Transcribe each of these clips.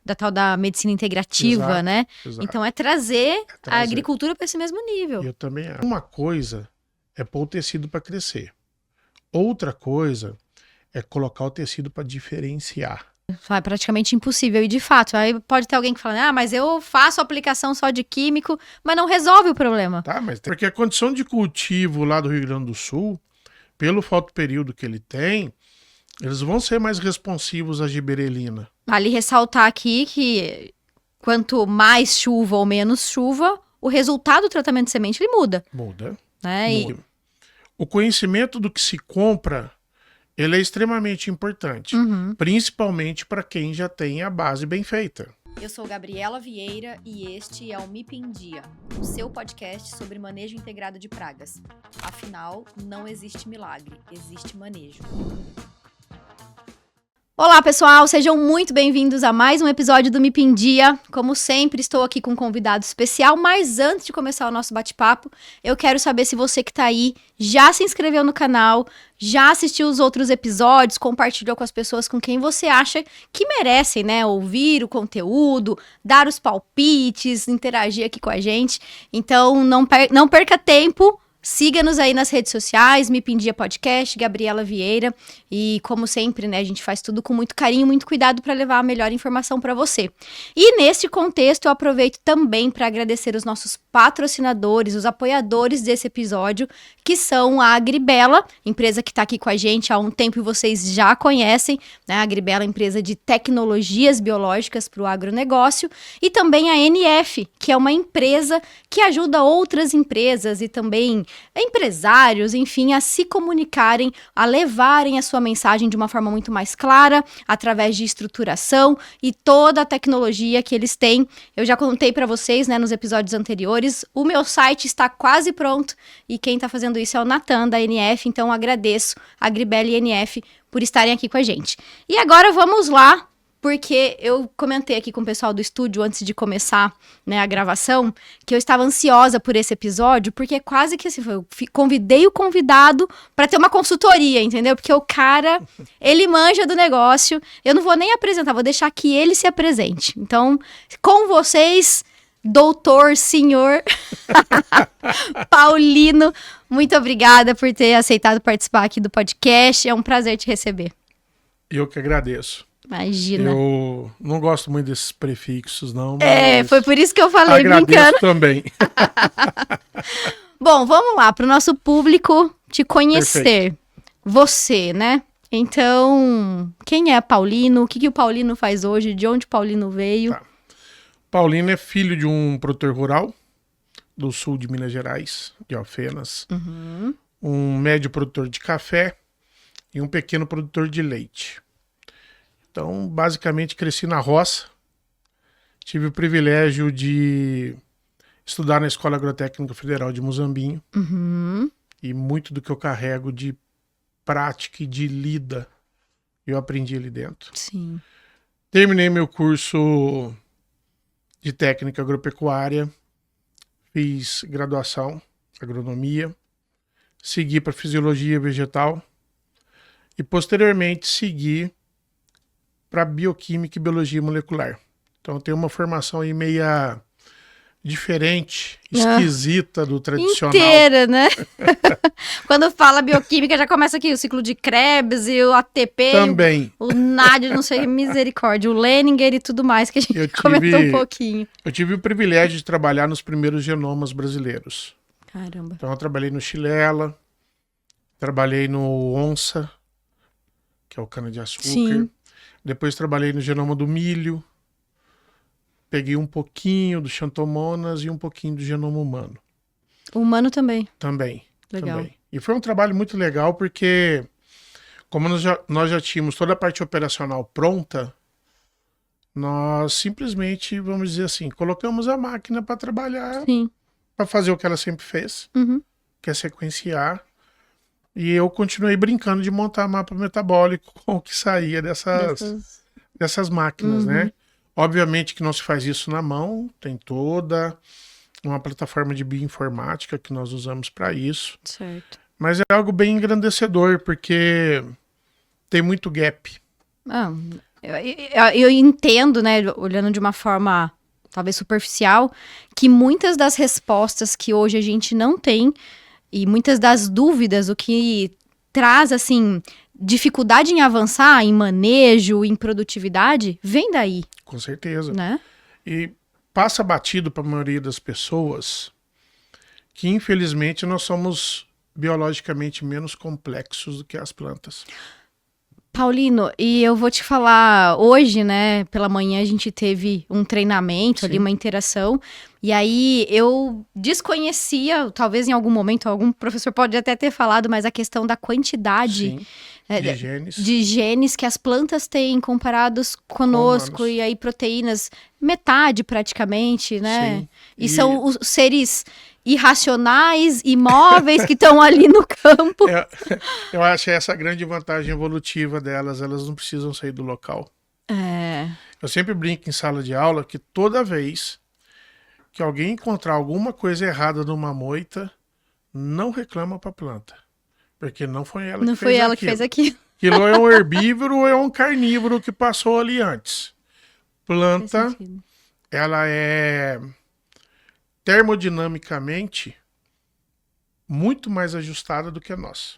da tal da medicina integrativa, Exato, né? exato. Então é trazer a trazer. agricultura para esse mesmo nível. Eu também acho. Uma coisa é pôr o tecido para crescer. Outra coisa é colocar o tecido para diferenciar. É praticamente impossível. E de fato, aí pode ter alguém que fala, mas eu faço aplicação só de químico, mas não resolve o problema. Tá, mas porque a condição de cultivo lá do Rio Grande do Sul, pelo fotoperíodo que ele tem, eles vão ser mais responsivos à giberelina. Vale ressaltar aqui que quanto mais chuva ou menos chuva, o resultado do tratamento de semente ele muda. Muda. Né? Muda. O conhecimento do que se compra, ele é extremamente importante, principalmente para quem já tem a base bem feita. Eu sou Gabriela Vieira e este é o MIP em Dia, o seu podcast sobre manejo integrado de pragas. Afinal, não existe milagre, existe manejo. Olá, pessoal! Sejam muito bem-vindos a mais um episódio do MIP em Dia. Como sempre, estou aqui com um convidado especial, mas antes de começar o nosso bate-papo, eu quero saber se você que está aí já se inscreveu no canal, já assistiu os outros episódios, compartilhou com as pessoas com quem você acha que merecem, né? Ouvir o conteúdo, dar os palpites, interagir aqui com a gente. Então, não perca tempo. Siga-nos aí nas redes sociais, MIP em Dia Podcast, Gabriela Vieira. E como sempre, né, a gente faz tudo com muito carinho, muito cuidado para levar a melhor informação para você. E neste contexto, eu aproveito também para agradecer os nossos patrocinadores, os apoiadores desse episódio, que são a Agribela, empresa que está aqui com a gente há um tempo e vocês já conhecem, né? A Agribela é empresa de tecnologias biológicas para o agronegócio, e também a NF, que é uma empresa que ajuda outras empresas e também empresários, enfim, a se comunicarem, a levarem a sua mensagem de uma forma muito mais clara, através de estruturação e toda a tecnologia que eles têm. Eu já contei para vocês, né, nos episódios anteriores, o meu site está quase pronto e quem está fazendo isso é o Natan, da NF, então agradeço a Agribela e a NF por estarem aqui com a gente. E agora vamos lá, porque eu comentei aqui com o pessoal do estúdio antes de começar, né, a gravação, que eu estava ansiosa por esse episódio, porque quase que assim, eu convidei o convidado para ter uma consultoria, entendeu? Porque o cara, ele manja do negócio, eu não vou nem apresentar, vou deixar que ele se apresente. Então, com vocês, doutor, senhor Paulino, muito obrigada por ter aceitado participar aqui do podcast, é um prazer te receber. Eu que agradeço. Imagina. Eu não gosto muito desses prefixos, não. Mas foi por isso que eu falei agradeço brincando. Também. Bom, vamos lá, para o nosso público te conhecer. Perfeito. Você, né? Então, quem é Paulino? O que o Paulino faz hoje? De onde o Paulino veio? Tá. Paulino é filho de um produtor rural do sul de Minas Gerais, de Alfenas. Um médio produtor de café e um pequeno produtor de leite. Então, basicamente, cresci na roça. Tive o privilégio de estudar na Escola Agrotécnica Federal de Muzambinho. E muito do que eu carrego de prática e de lida, eu aprendi ali dentro. Sim. Terminei meu curso de técnica agropecuária. Fiz graduação, agronomia. Segui para fisiologia vegetal. E, posteriormente, segui para bioquímica e biologia molecular. Então eu tenho uma formação aí meia diferente, esquisita do tradicional. Inteira, né? Quando fala bioquímica já começa aqui o ciclo de Krebs e o ATP. Também. O NAD, não sei, misericórdia, o Leninger e tudo mais que a gente comentou um pouquinho. Eu tive o privilégio de trabalhar nos primeiros genomas brasileiros. Caramba. Então eu trabalhei no Xilela, trabalhei no Onça, que é o cana-de-açúcar. Sim. Depois trabalhei no genoma do milho, peguei um pouquinho do Xanthomonas e um pouquinho do genoma humano. O humano também. Também. Legal. Também. E foi um trabalho muito legal porque, como nós já tínhamos toda a parte operacional pronta, nós simplesmente, vamos dizer assim, colocamos a máquina para trabalhar, para fazer o que ela sempre fez, que é sequenciar. E eu continuei brincando de montar mapa metabólico com o que saía dessas máquinas, né? Obviamente que não se faz isso na mão, tem toda uma plataforma de bioinformática que nós usamos para isso. Certo. Mas é algo bem engrandecedor, porque tem muito gap. Eu entendo, né, olhando de uma forma talvez superficial, que muitas das respostas que hoje a gente não tem e muitas das dúvidas, o que traz, assim, dificuldade em avançar, em manejo, em produtividade, vem daí, Com certeza. né? E passa batido para a maioria das pessoas que, infelizmente, nós somos biologicamente menos complexos do que as plantas. Paulino, e eu vou te falar, hoje, né, pela manhã a gente teve um treinamento ali, Sim. uma interação, e aí eu desconhecia, talvez em algum momento, algum professor pode até ter falado, mas a questão da quantidade Sim, é, de genes. de genes que as plantas têm comparados conosco, humanos. e aí proteínas, metade praticamente, né? Sim. E são os seres irracionais, imóveis que estão ali no campo. Eu acho essa a grande vantagem evolutiva delas, elas não precisam sair do local. É. Eu sempre brinco em sala de aula que toda vez que alguém encontrar alguma coisa errada numa moita, não reclama para a planta, porque não foi ela Não que foi fez ela aquilo. que fez aquilo. Aquilo é um herbívoro ou é um carnívoro que passou ali antes. Planta, ela é termodinamicamente muito mais ajustada do que a nossa.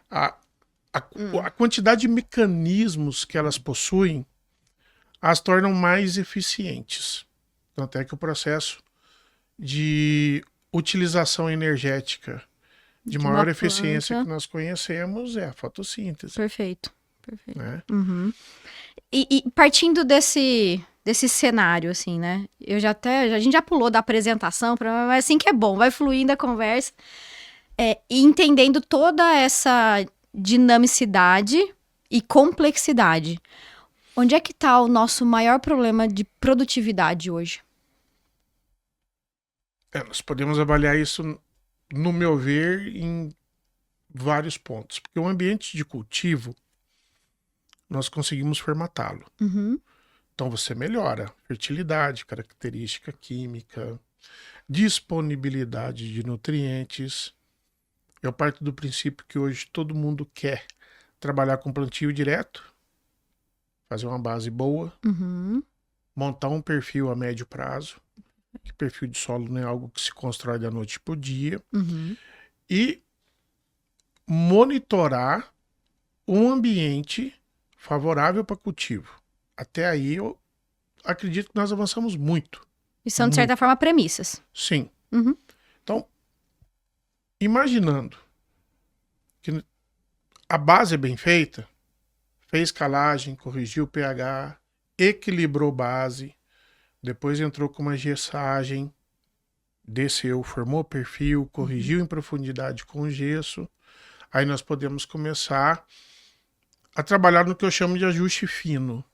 A quantidade de mecanismos que elas possuem as tornam mais eficientes. Tanto é que o processo de utilização energética de maior eficiência que nós conhecemos é a fotossíntese. Perfeito. Perfeito. Né? Uhum. E partindo desse cenário, assim, né? A gente já pulou da apresentação, mas assim que é bom, vai fluindo a conversa. E entendendo toda essa dinamicidade e complexidade. Onde é que está o nosso maior problema de produtividade hoje? Nós podemos avaliar isso, no meu ver, em vários pontos. Porque o ambiente de cultivo, nós conseguimos formatá-lo. Uhum. Então você melhora fertilidade, característica química, disponibilidade de nutrientes. Eu parto do princípio que hoje todo mundo quer trabalhar com plantio direto, fazer uma base boa, montar um perfil a médio prazo, que perfil de solo não é algo que se constrói da noite para o dia, e monitorar um ambiente favorável para cultivo. Até aí eu acredito que nós avançamos muito. E são, de certa forma, premissas. Sim. Então, imaginando que a base é bem feita, fez calagem, corrigiu o pH, equilibrou base, depois entrou com uma gessagem, desceu, formou perfil, corrigiu em profundidade com gesso, aí nós podemos começar a trabalhar no que eu chamo de ajuste fino.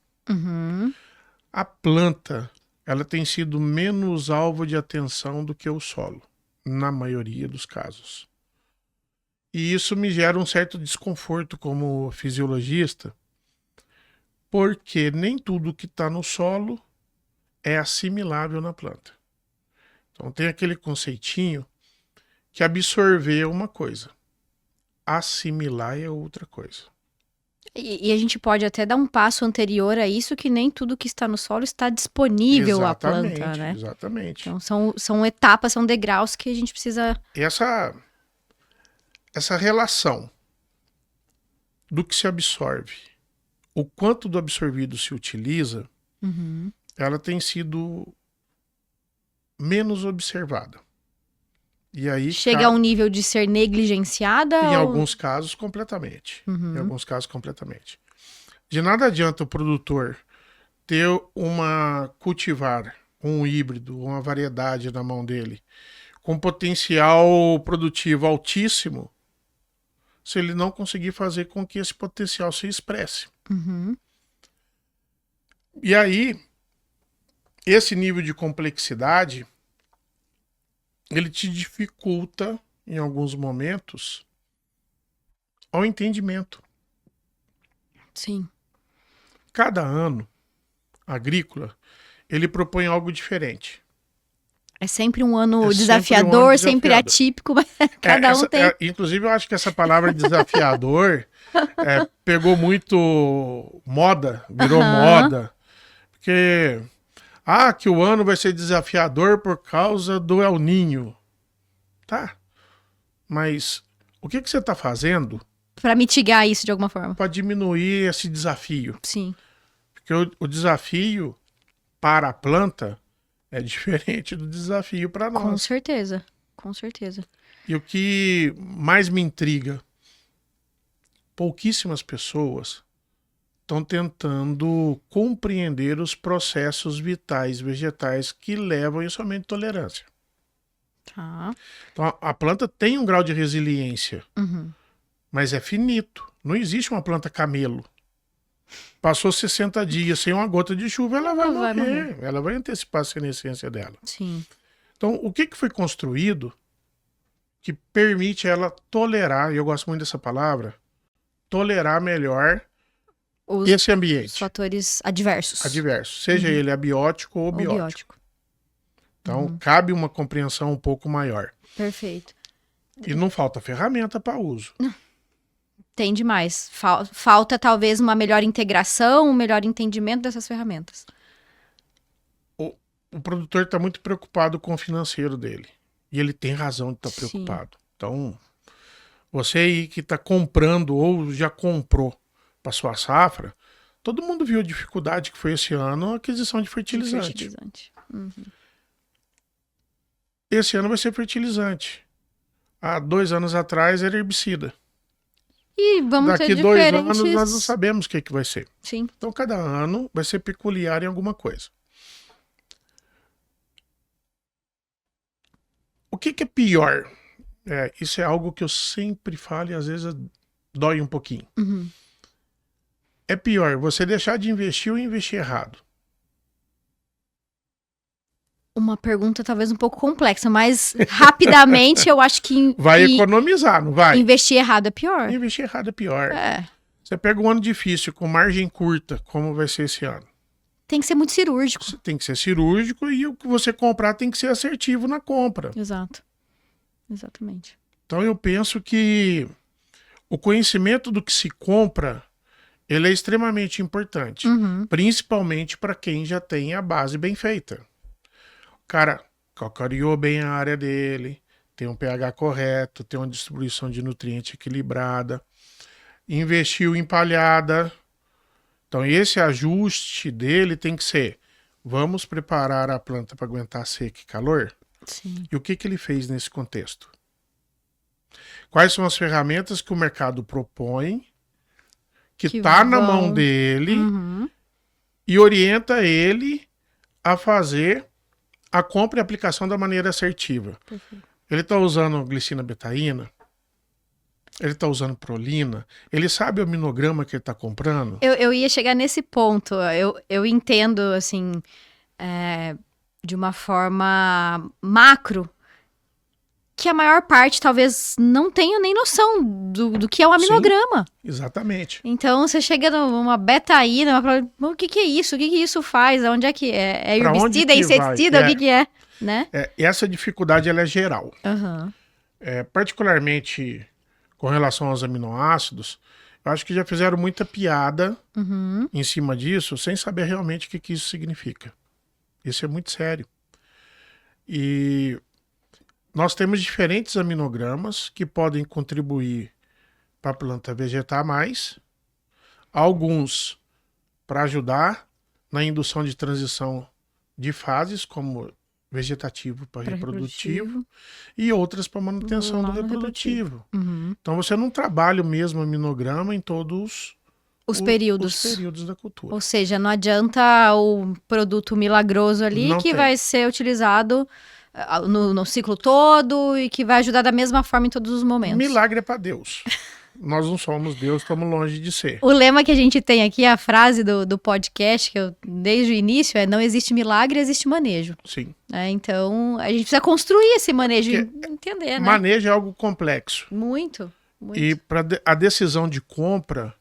A planta, ela tem sido menos alvo de atenção do que o solo, na maioria dos casos. E isso me gera um certo desconforto como fisiologista, porque nem tudo que está no solo é assimilável na planta. Então tem aquele conceitinho que absorver é uma coisa, assimilar é outra coisa. E a gente pode até dar um passo anterior a isso, que nem tudo que está no solo está disponível à planta, né? Exatamente. Então são etapas, são degraus que a gente precisa... Essa relação do que se absorve, o quanto do absorvido se utiliza, ela tem sido menos observada. E aí chega a um nível de ser negligenciada? Em alguns casos, completamente. Em alguns casos, completamente. De nada adianta o produtor cultivar um híbrido, uma variedade na mão dele, com potencial produtivo altíssimo, se ele não conseguir fazer com que esse potencial se expresse. E aí, esse nível de complexidade, ele te dificulta, em alguns momentos, ao entendimento. Sim. Cada ano agrícola, ele propõe algo diferente. É sempre um ano desafiador, sempre atípico, mas cada um tem... Inclusive, eu acho que essa palavra desafiador, pegou muito moda, virou Aham. moda. Porque, que o ano vai ser desafiador por causa do El Ninho. Tá, mas o que você está fazendo Pra mitigar isso de alguma forma. para diminuir esse desafio? Sim. Porque o desafio para a planta é diferente do desafio para Com nós. certeza. Com certeza. E o que mais me intriga, pouquíssimas pessoas estão tentando compreender os processos vitais vegetais que levam a somente tolerância. Tá. Então, a planta tem um grau de resiliência, Uhum. mas é finito. Não existe uma planta camelo. Passou 60 dias sem uma gota de chuva, ela vai Ela vai morrer. Ela vai antecipar a senescência dela. Sim. Então, o que foi construído que permite ela tolerar, e eu gosto muito dessa palavra, tolerar melhor Os esse ambiente fatores adversos. adverso, seja ele abiótico ou Ou biótico. biótico. Então, cabe uma compreensão um pouco maior. Perfeito. E não falta ferramenta para uso. Tem demais. Falta talvez uma melhor integração, um melhor entendimento dessas ferramentas. O produtor está muito preocupado com o financeiro dele. E ele tem razão de estar Sim. preocupado. Então, você aí que está comprando ou já comprou para sua safra, todo mundo viu a dificuldade que foi esse ano a aquisição de fertilizante. Esse ano vai ser fertilizante. Há 2 anos atrás era herbicida. E vamos Daqui ter 2 diferentes... anos nós não sabemos o que vai ser. Sim. Então cada ano vai ser peculiar em alguma coisa. O que é pior? Isso é algo que eu sempre falo e às vezes dói um pouquinho. Uhum. É pior você deixar de investir ou investir errado? Uma pergunta talvez um pouco complexa, mas rapidamente eu acho que, Vai que economizar, não vai? investir errado é pior. Investir errado é pior. É. Você pega um ano difícil, com margem curta, como vai ser esse ano. Tem que ser muito cirúrgico. Você tem que ser cirúrgico e o que você comprar tem que ser assertivo na compra. Exato. Exatamente. Então eu penso que o conhecimento do que se compra, ele é extremamente importante. Uhum. Principalmente para quem já tem a base bem feita. O cara calcariou bem a área dele, tem um pH correto, tem uma distribuição de nutriente equilibrada, investiu em palhada. Então esse ajuste dele tem que ser: vamos preparar a planta para aguentar seca e calor? Sim. E o que ele fez nesse contexto? Quais são as ferramentas que o mercado propõe, que está na mão dele, Uhum. e orienta ele a fazer a compra e aplicação da maneira assertiva. Perfeito. Ele está usando glicina betaína, ele está usando prolina, ele sabe o aminograma que ele está comprando? Eu ia chegar nesse ponto. Eu entendo, assim, de uma forma macro, que a maior parte talvez não tenha nem noção do que é um aminograma. Exatamente. Então, você chega numa betaína, o que é isso? O que isso faz? Onde é que é? É Pra onde herbicida, é que inseticida? vai? O que é? Né? Essa dificuldade ela é geral. Aham. Particularmente com relação aos aminoácidos, eu acho que já fizeram muita piada Uhum. em cima disso, sem saber realmente o que isso significa. Isso é muito sério. E nós temos diferentes aminogramas que podem contribuir para a planta vegetar mais, alguns para ajudar na indução de transição de fases, como vegetativo para reprodutivo, e outras para manutenção do reprodutivo. Uhum. Então você não trabalha o mesmo aminograma em todos Os períodos. da cultura. Ou seja, não adianta o produto milagroso ali Não que tem. vai ser utilizado no ciclo todo e que vai ajudar da mesma forma em todos os momentos. Milagre é para Deus. Nós não somos Deus, estamos longe de ser. O lema que a gente tem aqui, a frase do podcast, que eu desde o início, não existe milagre, existe manejo. Sim. Então, a gente precisa construir esse manejo e entender, né? Manejo é algo complexo. Muito, muito. E a decisão de compra,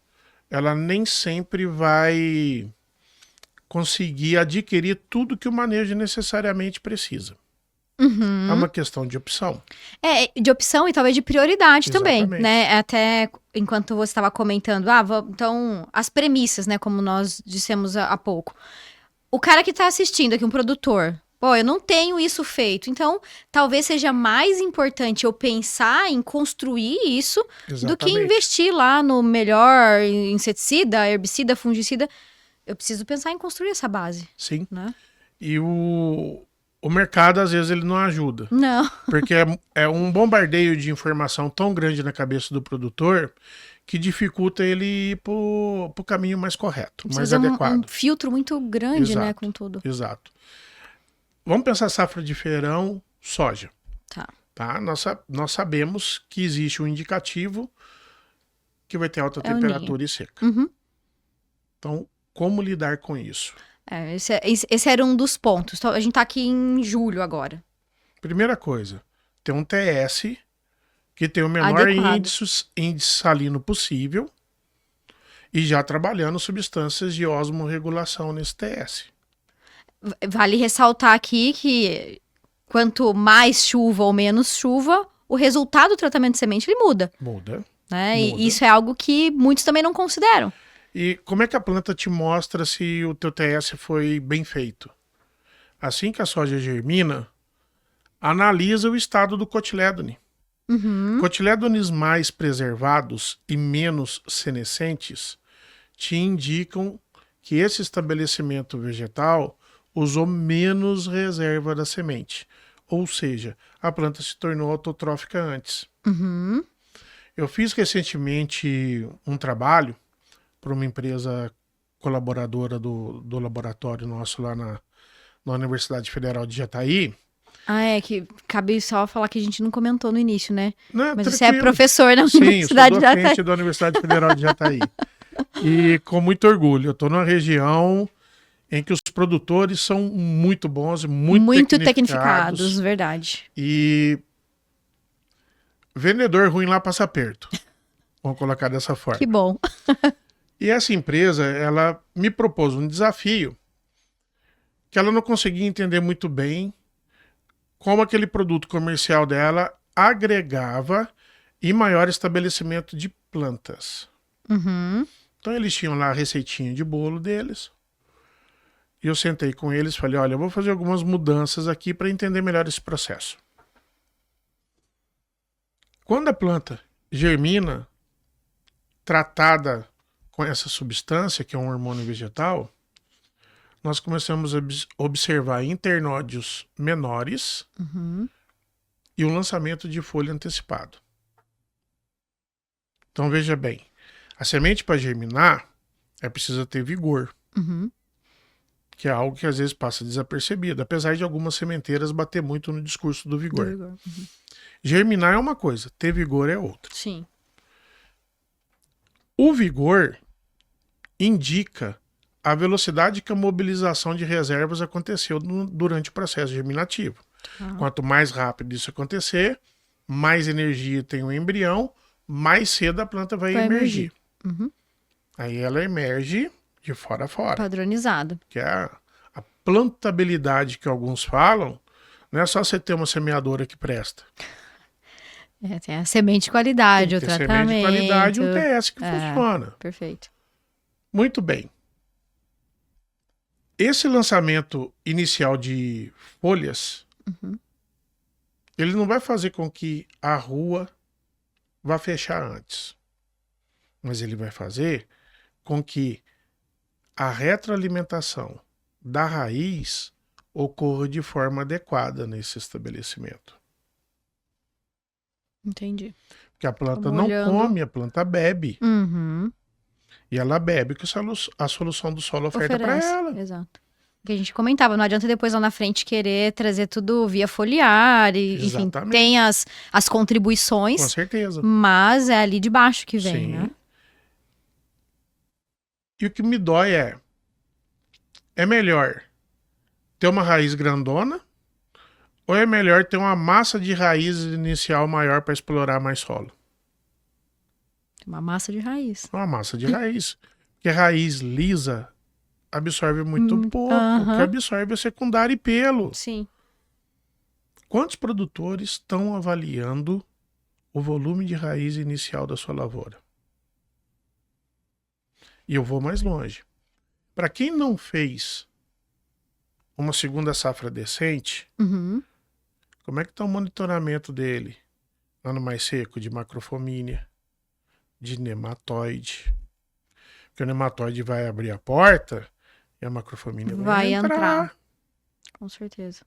ela nem sempre vai conseguir adquirir tudo que o manejo necessariamente precisa. É uma questão de opção. De opção e talvez de prioridade também, Exatamente. né? Até enquanto você estava comentando, então, as premissas, né? Como nós dissemos há pouco. O cara que tá assistindo aqui, um produtor, pô, eu não tenho isso feito. Então, talvez seja mais importante eu pensar em construir isso do que Exatamente. investir lá no melhor inseticida, herbicida, fungicida. Eu preciso pensar em construir essa base, Sim. né? E o mercado, às vezes, ele não ajuda. Não. Porque é um bombardeio de informação tão grande na cabeça do produtor que dificulta ele ir pro caminho mais correto, mais Precisa adequado. um filtro muito grande, né, Exato. com tudo. Exato. Vamos pensar safra de feirão, soja. Tá. Nós sabemos que existe um indicativo que vai ter alta É o temperatura e seca. Uhum. Então, como lidar com isso? Esse era um dos pontos. Então, a gente tá aqui em julho agora. Primeira coisa, ter um TS que tem o menor Adequado. índice salino possível e já trabalhando substâncias de osmorregulação nesse TS. Vale ressaltar aqui que quanto mais chuva ou menos chuva, o resultado do tratamento de semente ele muda, Muda. né? Muda. E isso é algo que muitos também não consideram. E como é que a planta te mostra se o teu TS foi bem feito? Assim que a soja germina, analisa o estado do cotilédone. Cotilédones mais preservados e menos senescentes te indicam que esse estabelecimento vegetal usou menos reserva da semente. Ou seja, a planta se tornou autotrófica antes. Eu fiz recentemente um trabalho para uma empresa colaboradora do laboratório nosso lá na Universidade Federal de Jataí. Que cabe só falar que a gente não comentou no início, né? Não, Mas você é tranquilo. professor na Sim, Universidade eu de sou docente Jataí. da Universidade Federal de Jataí. E com muito orgulho, eu estou numa região em que os produtores são muito bons, muito tecnificados, verdade. E vendedor ruim lá passa perto. Vamos colocar dessa forma. Que bom. E essa empresa, ela me propôs um desafio que ela não conseguia entender muito bem como aquele produto comercial dela agregava em maior estabelecimento de plantas. Então eles tinham lá a receitinha de bolo deles. E eu sentei com eles e falei, olha, eu vou fazer algumas mudanças aqui para entender melhor esse processo. Quando a planta germina, tratada com essa substância, que é um hormônio vegetal, nós começamos a observar internódios menores e o lançamento de folha antecipado. Então veja bem, a semente para germinar precisa ter vigor, que é algo que às vezes passa desapercebido, apesar de algumas sementeiras bater muito no discurso do vigor. Germinar é uma coisa, ter vigor é outra. Sim. O vigor indica a velocidade que a mobilização de reservas aconteceu durante o processo germinativo. Quanto mais rápido isso acontecer, mais energia tem o embrião, mais cedo a planta vai emergir. Aí ela emerge de fora a fora. Padronizado. Que é a plantabilidade que alguns falam, não é só você ter uma semeadora que presta. Tem a semente de qualidade, Tem o que ter tratamento. semente de qualidade e um TS que funciona. Perfeito. Muito bem. Esse lançamento inicial de folhas, ele não vai fazer com que a rua vá fechar antes. Mas ele vai fazer com que a retroalimentação da raiz ocorra de forma adequada nesse estabelecimento. Entendi. Porque a planta Estamos não olhando. come, a planta bebe. Uhum. E ela bebe o que a solução do solo oferta para ela. Exato. O que a gente comentava, não adianta depois lá na frente querer trazer tudo via foliar, e, enfim, Exatamente. tem as contribuições, Com certeza. mas é ali de baixo que vem, Sim. né? E o que me dói é melhor ter uma raiz grandona ou é melhor ter uma massa de raiz inicial maior para explorar mais solo? Uma massa de raiz. Uma massa de raiz. Porque raiz lisa absorve muito pouco. O que absorve é secundário e pelo. Sim. Quantos produtores estão avaliando o volume de raiz inicial da sua lavoura? E eu vou mais longe. Para quem não fez uma segunda safra decente, como é que está o monitoramento dele? Ano mais seco, de macrofomínia, de nematóide. Porque o nematóide vai abrir a porta e a macrofomínia vai entrar. Com certeza.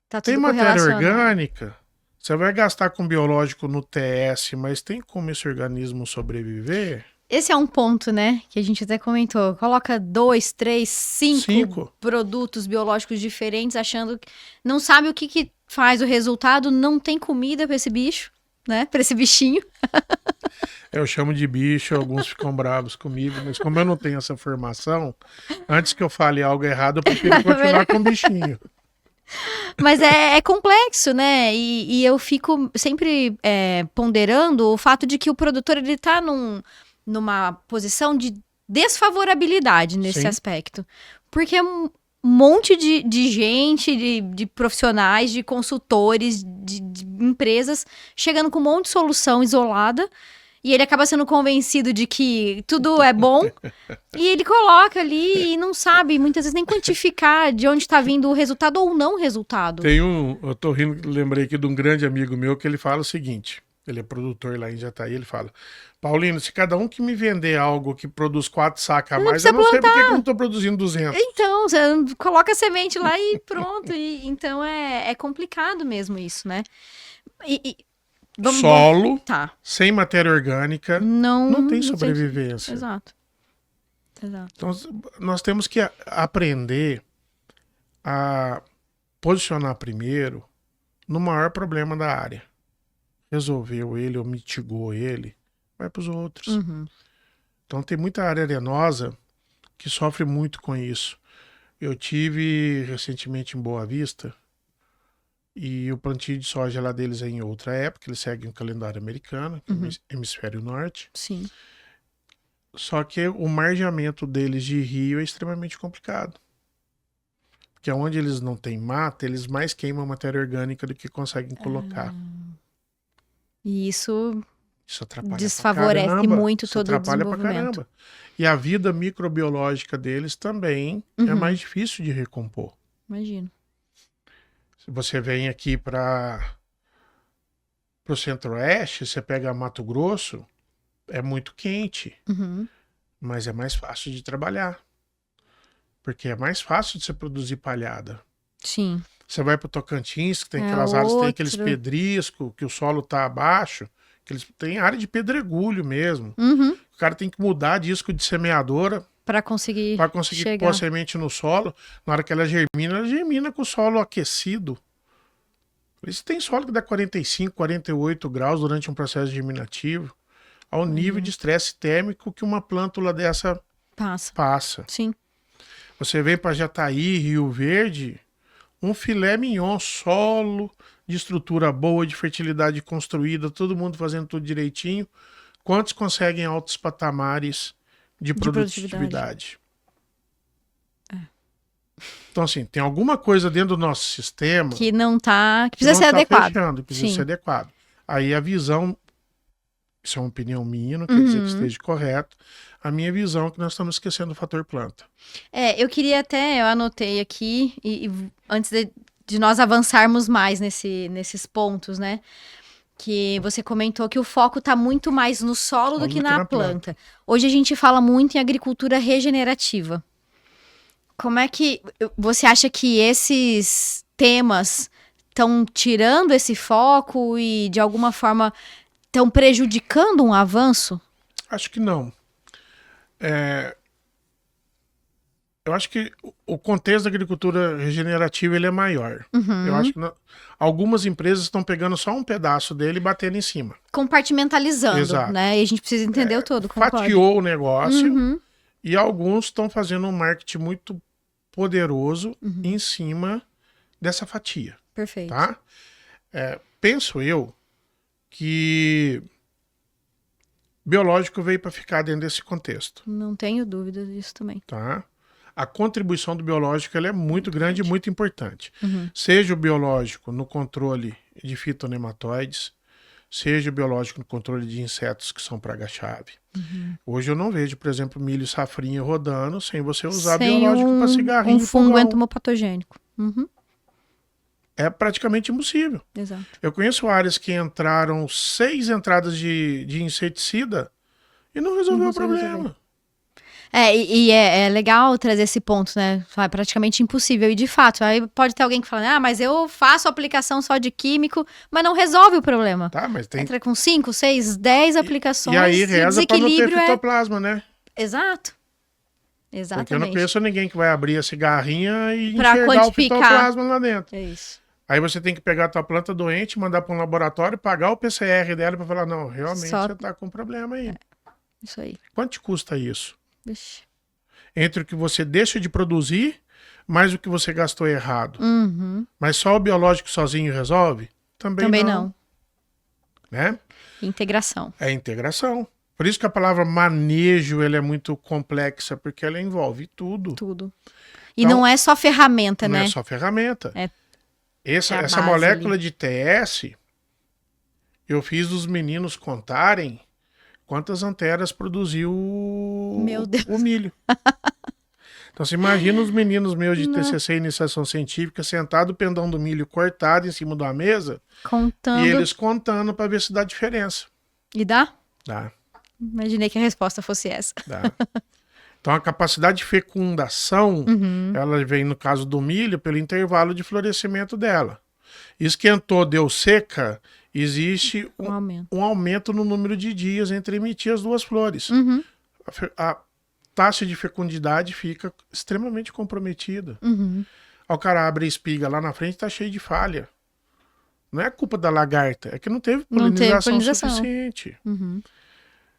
Tá tudo Tem matéria correlacionado. orgânica, você vai gastar com biológico no TS, mas tem como esse organismo sobreviver? Esse é um ponto, né, que a gente até comentou. Coloca 2, 3, 5 produtos biológicos diferentes, achando que não sabe o que faz o resultado, não tem comida para esse bicho, né, para esse bichinho. Eu chamo de bicho, alguns ficam bravos comigo, mas como eu não tenho essa formação, antes que eu fale algo errado, eu prefiro continuar com o bichinho. Mas é complexo, né? E eu fico sempre ponderando o fato de que o produtor ele tá numa posição de desfavorabilidade nesse aspecto. Porque é um monte de gente, de profissionais, de consultores, de empresas chegando com um monte de solução isolada. E ele acaba sendo convencido de que tudo é bom. E ele coloca ali e não sabe, muitas vezes, nem quantificar de onde está vindo o resultado ou não resultado. Eu tô rindo, lembrei aqui de um grande amigo meu que ele fala o seguinte, ele é produtor lá em Jataí, ele fala: Paulino, se cada um que me vender algo que produz 4 sacas a mais, eu não sei por que eu não tô produzindo 200. Então, você coloca a semente lá e pronto. Então é complicado mesmo isso, né? Solo, sem matéria orgânica, não tem sobrevivência. Exato. Então, nós temos que aprender a posicionar primeiro no maior problema da área. Resolveu ele ou mitigou ele, vai para os outros. Então, tem muita área arenosa que sofre muito com isso. Eu tive recentemente em Boa Vista, e o plantio de soja lá deles é em outra época, eles seguem o calendário americano, que é o hemisfério norte. Sim. Só que o margeamento deles de rio é extremamente complicado. Porque onde eles não têm mata, eles mais queimam matéria orgânica do que conseguem colocar. E isso atrapalha desfavorece muito todo o desenvolvimento. Pra caramba. E a vida microbiológica deles também é mais difícil de recompor. Imagino. Se você vem aqui para o Centro-Oeste, você pega Mato Grosso, é muito quente, mas é mais fácil de trabalhar. Porque é mais fácil de você produzir palhada. Sim. Você vai para o Tocantins, que tem aquelas áreas, tem aqueles pedriscos, que o solo está abaixo, que eles têm área de pedregulho mesmo. O cara tem que mudar disco de semeadora para conseguir pôr a semente no solo. Na hora que ela germina com o solo aquecido. Isso tem solo que dá 45, 48 graus durante um processo germinativo, ao nível de estresse térmico que uma plântula dessa passa. Sim. Você vem para Jataí, Rio Verde, um filé mignon, solo de estrutura boa, de fertilidade construída, todo mundo fazendo tudo direitinho. Quantos conseguem altos patamares de produtividade? Então, assim, tem alguma coisa dentro do nosso sistema que não tá, que precisa ser adequado. Fechando, precisa ser adequado. Aí a visão, isso é uma opinião minha, não quer dizer que esteja correto. A minha visão é que nós estamos esquecendo o fator planta. Eu queria eu anotei aqui, e antes de nós avançarmos mais nesses pontos, né? Que você comentou que o foco está muito mais no solo do que na planta. Hoje a gente fala muito em agricultura regenerativa. Como é que você acha que esses temas estão tirando esse foco e, de alguma forma, estão prejudicando um avanço? Acho que não. Eu acho que o contexto da agricultura regenerativa ele é maior. Eu acho que algumas empresas estão pegando só um pedaço dele e batendo em cima. Compartimentalizando, exato, né? E a gente precisa entender o todo. Fatiou o negócio e alguns estão fazendo um marketing muito poderoso em cima dessa fatia. Perfeito. Tá? Penso eu que biológico veio para ficar dentro desse contexto. Não tenho dúvidas disso também. Tá? a contribuição do biológico ela é muito grande e muito importante. Uhum. Seja o biológico no controle de fitonematóides, seja o biológico no controle de insetos que são praga-chave. Uhum. Hoje eu não vejo, por exemplo, milho safrinha rodando sem você usar Sem biológico para cigarrinho. um fungo entomopatogênico. Uhum. É praticamente impossível. Exato. Eu conheço áreas que entraram 6 entradas de inseticida e não resolveu o problema. É legal trazer esse ponto, né? É praticamente impossível. E de fato, aí pode ter alguém que fala, mas eu faço aplicação só de químico, mas não resolve o problema. Tá, mas tem... Entra com 5, 6, 10 aplicações. E aí reza para não ter fitoplasma, né? Exato. Exatamente. Porque eu não conheço ninguém que vai abrir a cigarrinha e pra enxergar o fitoplasma lá dentro. É isso. Aí você tem que pegar a tua planta doente, mandar para um laboratório, pagar o PCR dela para falar, não, realmente você tá com problema aí. Isso aí. Quanto te custa isso? Vixe. Entre o que você deixa de produzir, mais o que você gastou errado. Uhum. Mas só o biológico sozinho resolve? Também não. Né? Integração. É integração. Por isso que a palavra manejo ela é muito complexa, porque ela envolve tudo. Tudo. E então, não é só ferramenta, né? Não é só ferramenta. Essa base molécula ali. de TS, eu fiz os meninos contarem quantas anteras produziu Meu Deus. o milho. Então você imagina os meninos meus de TCC e iniciação científica sentados, o pendão do milho cortado em cima de uma mesa, contando. E eles contando para ver se dá diferença. E dá? Dá. Imaginei que a resposta fosse essa. Dá. Então a capacidade de fecundação, ela vem no caso do milho pelo intervalo de florescimento dela. Esquentou, deu seca, existe um aumento no número de dias entre emitir as duas flores. A taxa de fecundidade fica extremamente comprometida. O cara abre a espiga lá na frente, tá cheio de falha. Não é culpa da lagarta, é que não teve polinização suficiente.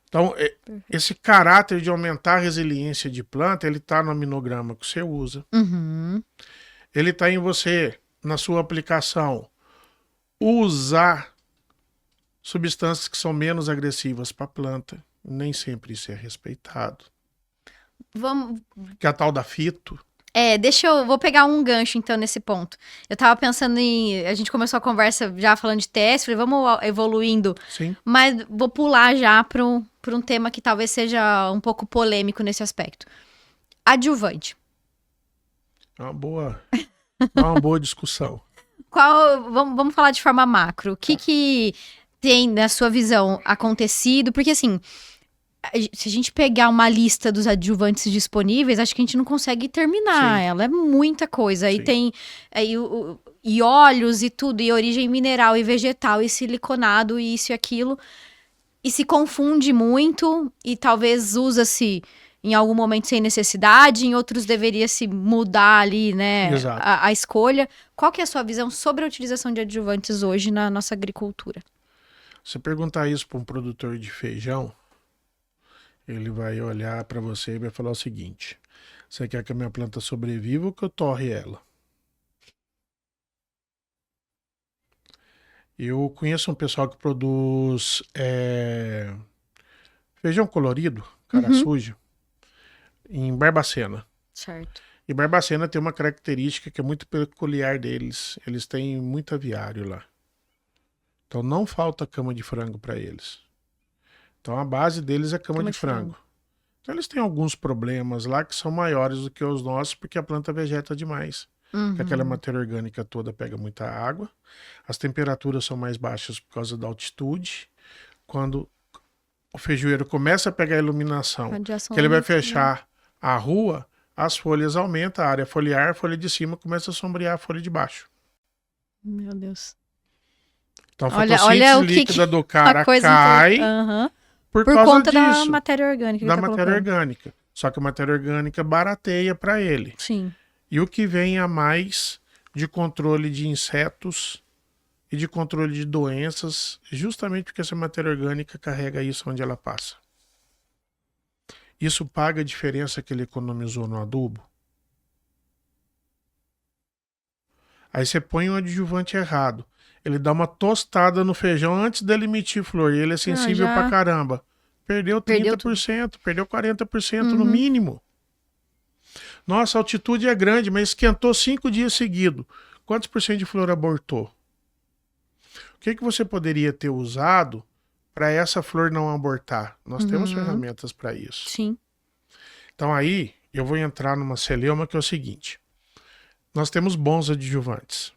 Então, esse caráter de aumentar a resiliência de planta, ele está no aminograma que você usa. Ele está em você, na sua aplicação, usar substâncias que são menos agressivas para a planta. Nem sempre isso é respeitado. Que é a tal da fito. Vou pegar um gancho então nesse ponto. Eu tava pensando a gente começou a conversa já falando de TS, falei, vamos evoluindo. Sim. Mas vou pular já para um tema que talvez seja um pouco polêmico nesse aspecto. Adjuvante. É uma boa discussão. Vamos falar de forma macro. O que tem, na sua visão, acontecido? Porque assim, se a gente pegar uma lista dos adjuvantes disponíveis, acho que a gente não consegue terminar. Sim. Ela é muita coisa. Aí tem e óleos e tudo, e origem mineral e vegetal, e siliconado, e isso e aquilo. E se confunde muito, e talvez usa-se em algum momento sem necessidade, em outros deveria se mudar ali, né, a escolha. Qual que é a sua visão sobre a utilização de adjuvantes hoje na nossa agricultura? Se perguntar isso para um produtor de feijão, ele vai olhar para você e vai falar o seguinte: você quer que a minha planta sobreviva ou que eu torre ela? Eu conheço um pessoal que produz feijão colorido, cara suja, em Barbacena. Certo. E Barbacena tem uma característica que é muito peculiar deles. Eles têm muito aviário lá. Então não falta cama de frango para eles. Então a base deles é cama de frango. Então eles têm alguns problemas lá que são maiores do que os nossos, porque a planta vegeta demais. Porque aquela matéria orgânica toda pega muita água. As temperaturas são mais baixas por causa da altitude. Quando o feijoeiro começa a pegar a iluminação, que ele vai fechar a rua, as folhas aumentam, a área foliar, a folha de cima começa a sombrear a folha de baixo. Meu Deus. Então a fotossíntese líquida do cara cai por conta disso, da matéria orgânica. Da matéria orgânica. Só que a matéria orgânica barateia para ele. Sim. E o que vem a mais de controle de insetos e de controle de doenças, justamente porque essa matéria orgânica carrega isso onde ela passa. Isso paga a diferença que ele economizou no adubo? Aí você põe um adjuvante errado. Ele dá uma tostada no feijão antes dele emitir flor. E ele é sensível pra caramba. Perdeu 30%, perdeu 40% no mínimo. Nossa, a altitude é grande, mas esquentou 5 dias seguidos. Quantos por cento de flor abortou? O que você poderia ter usado para essa flor não abortar? Nós temos ferramentas para isso. Sim. Então aí eu vou entrar numa celeuma que é o seguinte. Nós temos bons adjuvantes.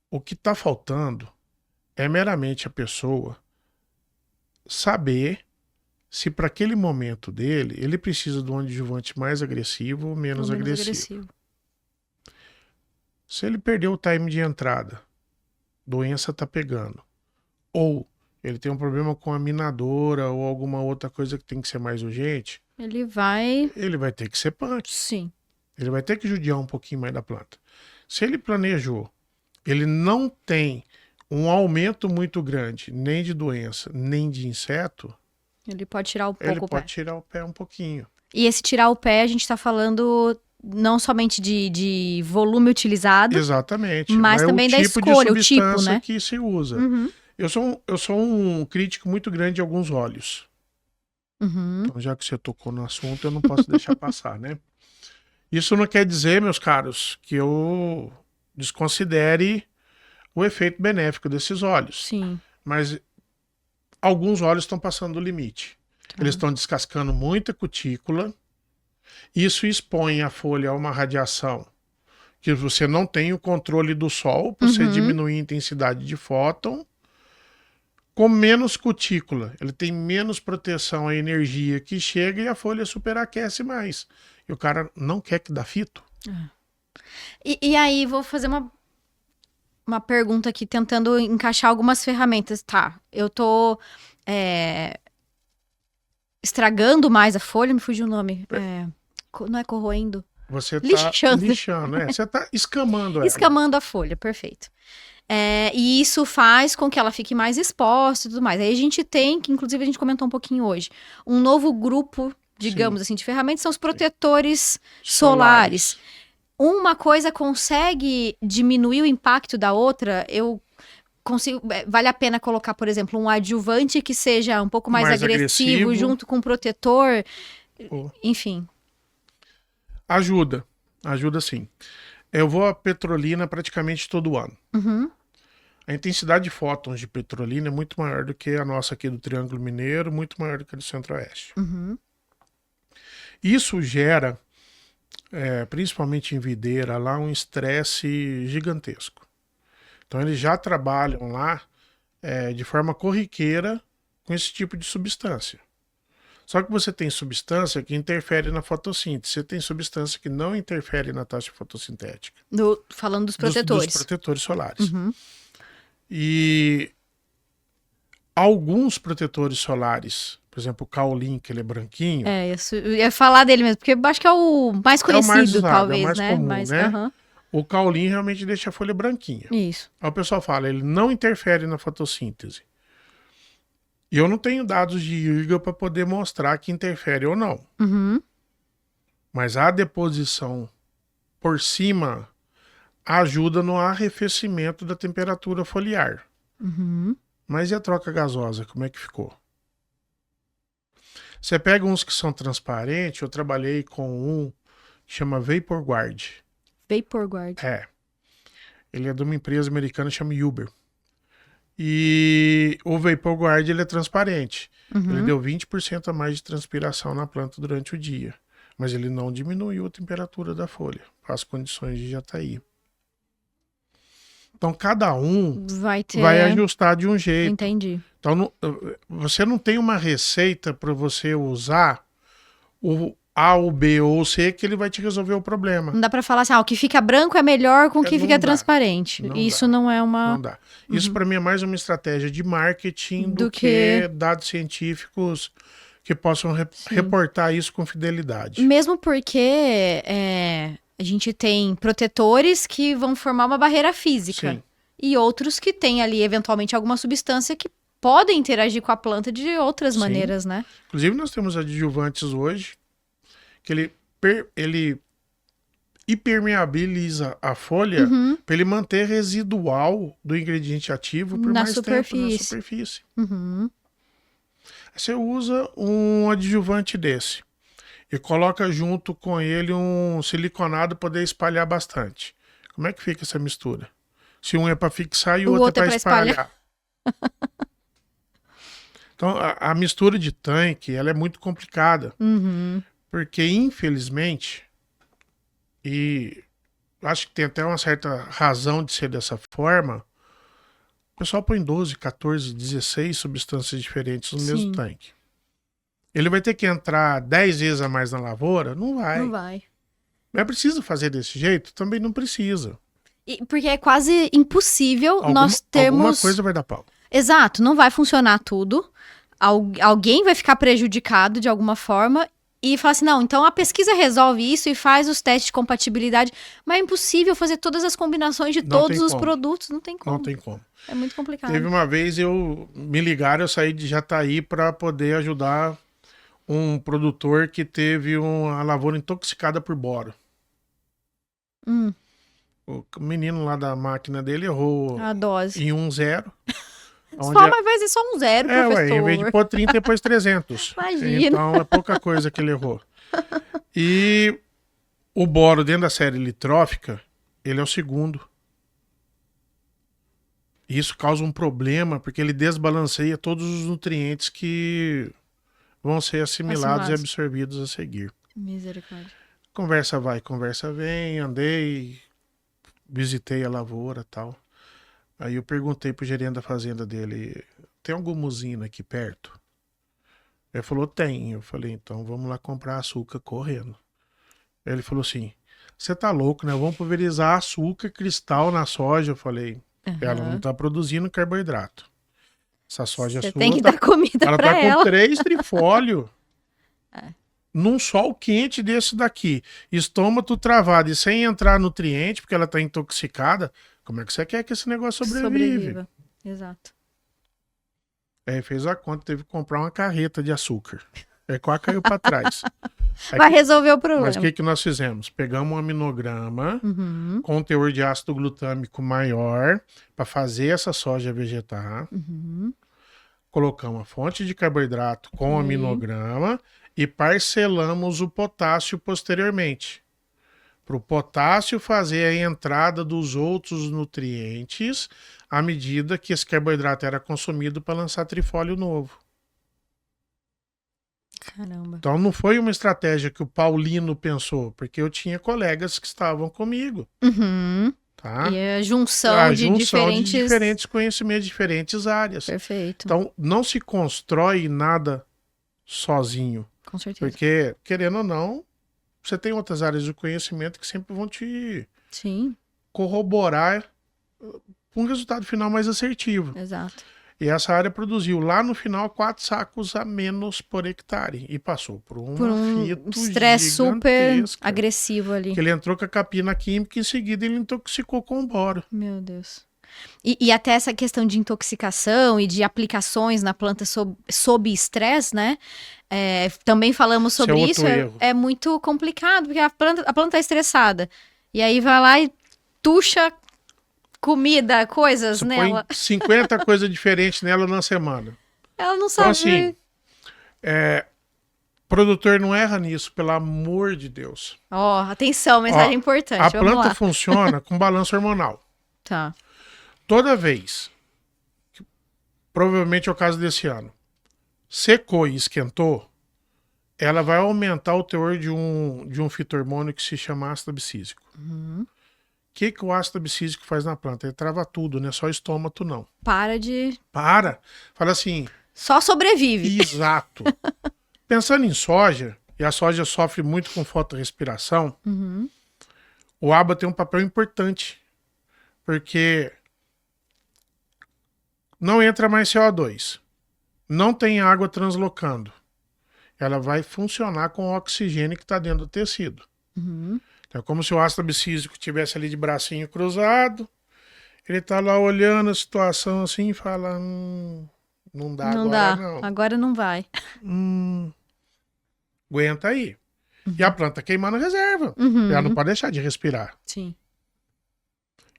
O que está faltando é meramente a pessoa saber se para aquele momento dele, ele precisa de um adjuvante mais agressivo ou menos agressivo. Se ele perdeu o time de entrada, doença está pegando. Ou ele tem um problema com a minadora ou alguma outra coisa que tem que ser mais urgente. Ele vai ter que ser punk. Sim. Ele vai ter que judiar um pouquinho mais da planta. Se ele planejou, ele não tem um aumento muito grande, nem de doença, nem de inseto, ele pode tirar o ele pode tirar o pé um pouquinho. E esse tirar o pé, a gente está falando não somente de volume utilizado. Exatamente. Mas também da escolha, o tipo, né? Que se usa. Eu sou um crítico muito grande de alguns óleos. Então, já que você tocou no assunto, eu não posso deixar passar, né? Isso não quer dizer, meus caros, que eu desconsidere o efeito benéfico desses óleos. Sim. Mas alguns óleos estão passando do limite. Eles estão descascando muita cutícula. Isso expõe a folha a uma radiação que você não tem o controle do sol, para você diminuir a intensidade de fóton. Com menos cutícula, ele tem menos proteção à energia que chega e a folha superaquece mais. E o cara não quer que dá fito. E aí, vou fazer uma pergunta aqui, tentando encaixar algumas ferramentas. Tá, eu tô estragando mais a folha, me fugiu o nome. Não é corroendo? Você tá lixando, Você tá escamando ela. Escamando a folha, perfeito. E isso faz com que ela fique mais exposta e tudo mais. Aí a gente tem, que inclusive a gente comentou um pouquinho hoje, um novo grupo, digamos assim, de ferramentas, são os protetores solares. Uma coisa consegue diminuir o impacto da outra. Eu consigo, vale a pena colocar, por exemplo, um adjuvante que seja um pouco mais agressivo junto com um protetor, enfim. Ajuda sim. Eu vou a petrolina praticamente todo ano. A intensidade de fótons de petrolina é muito maior do que a nossa aqui do Triângulo Mineiro, muito maior do que a do Centro-Oeste. Isso gera, principalmente em videira, lá um estresse gigantesco. Então eles já trabalham lá de forma corriqueira com esse tipo de substância. Só que você tem substância que interfere na fotossíntese, você tem substância que não interfere na taxa fotossintética. Falando dos protetores. Dos protetores solares. E alguns protetores solares, por exemplo, o Kaolin, que ele é branquinho. Eu ia falar dele mesmo, porque eu acho que é o mais conhecido, mais usado, talvez, é o mais né? comum, né? O Kaolin realmente deixa a folha branquinha. Isso. Aí o pessoal fala, ele não interfere na fotossíntese. E eu não tenho dados de IRGA para poder mostrar que interfere ou não. Mas a deposição por cima ajuda no arrefecimento da temperatura foliar. Mas e a troca gasosa, como é que ficou? Você pega uns que são transparentes, eu trabalhei com um que chama Vapor Guard. Vapor Guard. Ele é de uma empresa americana que chama Uber. E o Vapor Guard, ele é transparente. Ele deu 20% a mais de transpiração na planta durante o dia. Mas ele não diminuiu a temperatura da folha, para as condições de Jataí. Então, cada um vai ajustar de um jeito. Entendi. Então, você não tem uma receita para você usar o A, o B ou o C que ele vai te resolver o problema. Não dá para falar assim, o que fica branco é melhor com o que fica transparente. Isso não é uma... Não dá. Isso para mim é mais uma estratégia de marketing do que dados científicos que possam reportar isso com fidelidade. Mesmo porque a gente tem protetores que vão formar uma barreira física. Sim. E outros que têm ali, eventualmente, alguma substância que podem interagir com a planta de outras maneiras, né? Inclusive, nós temos adjuvantes hoje que ele hipermeabiliza a folha para ele manter residual do ingrediente ativo por mais tempo na superfície. Você usa um adjuvante desse. e coloca junto com ele um siliconado para poder espalhar bastante. Como é que fica essa mistura? Se um é para fixar e o outro é para espalhar. Então, a mistura de tanque, ela é muito complicada. Uhum. Porque, infelizmente, e acho que tem até uma certa razão de ser dessa forma, o pessoal põe 12, 14, 16 substâncias diferentes no mesmo tanque. Ele vai ter que entrar 10 vezes a mais na lavoura? Não vai. Não vai. Mas precisa fazer desse jeito? Também não precisa. Porque é quase impossível nós termos... Alguma coisa vai dar pau. Exato, não vai funcionar tudo. Alguém vai ficar prejudicado de alguma forma e falar assim, não, então a pesquisa resolve isso e faz os testes de compatibilidade, mas é impossível fazer todas as combinações de todos os produtos, não tem como. Não tem como. É muito complicado. Teve uma vez, me ligaram, eu saí de Jataí para poder ajudar um produtor que teve uma lavoura intoxicada por boro. O menino lá da máquina dele errou a dose. Em 1,0. Só, mas vai ser só um 0, professor. Ué, em vez de pôr 30, depois 300. Imagina. Então é pouca coisa que ele errou. E o boro dentro da série litrófica, ele é o segundo. E isso causa um problema, porque ele desbalanceia todos os nutrientes que vão ser assimilados e absorvidos a seguir. Misericórdia. Conversa vai, conversa vem, andei, visitei a lavoura e tal. Aí eu perguntei pro gerente da fazenda dele, tem alguma usina aqui perto? Ele falou, tem. Eu falei, então vamos lá comprar açúcar correndo. Ele falou assim, você tá louco, né? Vamos pulverizar açúcar cristal na soja. Eu falei, ela não tá produzindo carboidrato. Essa soja sua... tem que dar comida ela pra tá ela. com 3 trifólios. Num sol quente desse daqui. Estômago travado e sem entrar nutriente, porque ela tá intoxicada. Como é que você quer que esse negócio sobreviva? Exato. Aí fez a conta, teve que comprar uma carreta de açúcar. Aí quase caiu para trás. Vai resolver o problema. Mas o que nós fizemos? Pegamos um aminograma com um teor de ácido glutâmico maior para fazer essa soja vegetar. Colocamos a fonte de carboidrato com o aminograma e parcelamos o potássio posteriormente. Para o potássio fazer a entrada dos outros nutrientes à medida que esse carboidrato era consumido para lançar trifólio novo. Caramba. Então não foi uma estratégia que o Paulino pensou, porque eu tinha colegas que estavam comigo. Tá? E a junção de diferentes conhecimentos, diferentes áreas. Perfeito. Então não se constrói nada sozinho. Com certeza. Porque, querendo ou não, você tem outras áreas de conhecimento que sempre vão te corroborar com um resultado final mais assertivo. Exato. E essa área produziu lá no final 4 sacos a menos por hectare. E passou por um estresse super agressivo ali. Que ele entrou com a capina química e em seguida ele intoxicou com o boro. Meu Deus. E até essa questão de intoxicação e de aplicações na planta sob estresse, né? Também falamos sobre isso. É muito complicado, porque a planta é estressada. E aí vai lá e tucha comida, coisas você nela. Põe 50 coisas diferentes nela na semana. Ela não sabe. Então, assim, produtor não erra nisso, pelo amor de Deus. Atenção, mensagem importante. A planta funciona com balanço hormonal. Tá. Toda vez, provavelmente é o caso desse ano, secou e esquentou, ela vai aumentar o teor de um fito-hormônio que se chama ácido abscísico. O que o ácido abscísico faz na planta? Ele trava tudo, não é só estômago, não. Para. Fala assim... Só sobrevive. Exato. Pensando em soja, e a soja sofre muito com fotorrespiração, o ABA tem um papel importante, porque não entra mais CO2, não tem água translocando. Ela vai funcionar com o oxigênio que está dentro do tecido. Então, é como se o ácido abscísico estivesse ali de bracinho cruzado, ele está lá olhando a situação assim e fala, não dá agora não. Agora não vai. Aguenta aí. E a planta queimando reserva. Ela não pode deixar de respirar. Sim.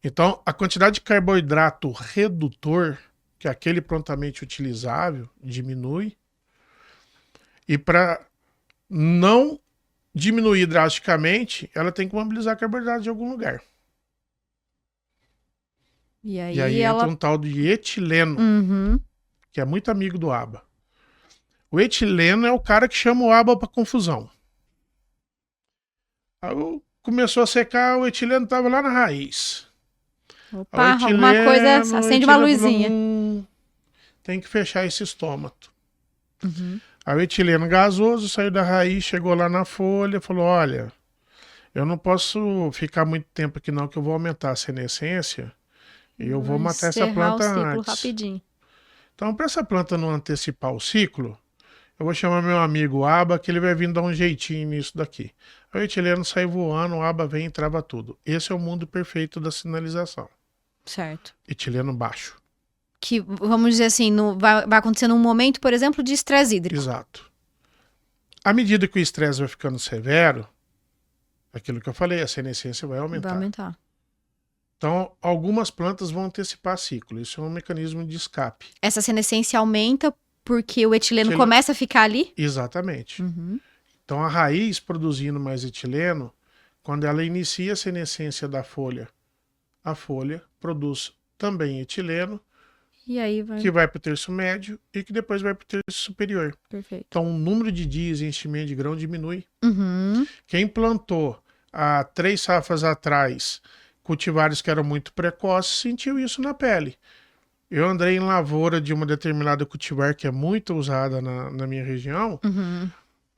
Então, a quantidade de carboidrato redutor, que é aquele prontamente utilizável, diminui. E para não diminuir drasticamente, ela tem que mobilizar carboidrato de algum lugar. E E aí entra um tal de etileno, Uhum. que é muito amigo do ABA. O etileno é o cara que chama o ABA para confusão. Aí começou a secar, o etileno estava lá na raiz. Opa, alguma coisa, acende uma luzinha. Tem que fechar esse estômago. Uhum. Aí o etileno gasoso saiu da raiz, chegou lá na folha, falou, olha, eu não posso ficar muito tempo aqui não, que eu vou aumentar a senescência e eu vou matar essa planta o ciclo antes. rapidinho. Então, para essa planta não antecipar o ciclo, eu vou chamar meu amigo Aba, que ele vai vir dar um jeitinho nisso daqui. Aí o etileno sai voando, o Aba vem e trava tudo. Esse é o mundo perfeito da sinalização. Certo. Etileno baixo. Que, vamos dizer assim, vai acontecer num momento, por exemplo, de estresse hídrico. Exato. À medida que o estresse vai ficando severo, aquilo que eu falei, a senescência vai aumentar. Vai aumentar. Então, algumas plantas vão antecipar ciclo. Isso é um mecanismo de escape. Essa senescência aumenta porque o etileno começa a ficar ali? Exatamente. Uhum. Então, a raiz produzindo mais etileno, quando ela inicia a senescência da folha, a folha produz também etileno, E aí que vai para o terço médio e que depois vai para o terço superior. Perfeito. Então, o número de dias em enchimento de grão diminui. Uhum. Quem plantou há 3 safras atrás cultivares que eram muito precoces sentiu isso na pele. Eu andei em lavoura de uma determinada cultivar que é muito usada na minha região. Uhum.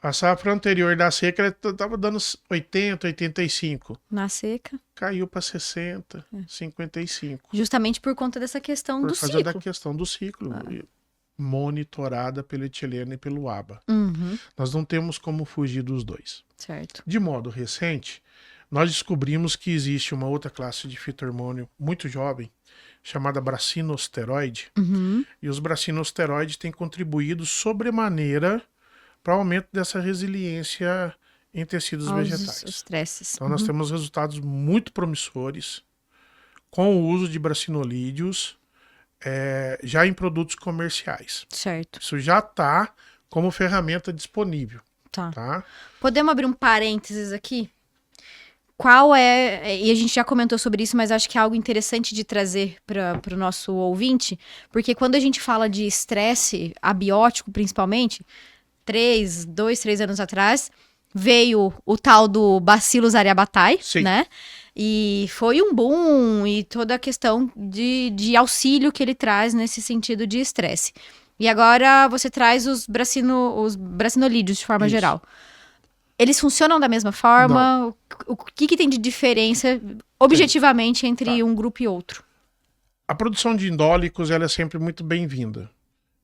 A safra anterior da seca ela estava dando 80, 85. Na seca. Caiu para 60, 55. Justamente por conta dessa questão do ciclo. Por causa da questão do ciclo. Monitorada pelo etileno e pelo ABA. Uhum. Nós não temos como fugir dos dois. Certo. De modo recente, nós descobrimos que existe uma outra classe de fitohormônio muito jovem, chamada bracinosteroide. Uhum. E os bracinosteroides têm contribuído sobremaneira para o aumento dessa resiliência em tecidos vegetais. Estresses. Então, nós temos resultados muito promissores com o uso de bracinolídeos já em produtos comerciais. Certo. Isso já está como ferramenta disponível. Tá? Podemos abrir um parênteses aqui? Qual é, e a gente já comentou sobre isso, mas acho que é algo interessante de trazer para o nosso ouvinte, porque quando a gente fala de estresse abiótico, principalmente, 2, 3 anos atrás, veio o tal do Bacillus aryabhatae, né? E foi um boom, e toda a questão de auxílio que ele traz nesse sentido de estresse. E agora você traz os bracinolídeos de forma geral. Eles funcionam da mesma forma? O que tem de diferença, objetivamente, entre um grupo e outro? A produção de indólicos ela é sempre muito bem-vinda.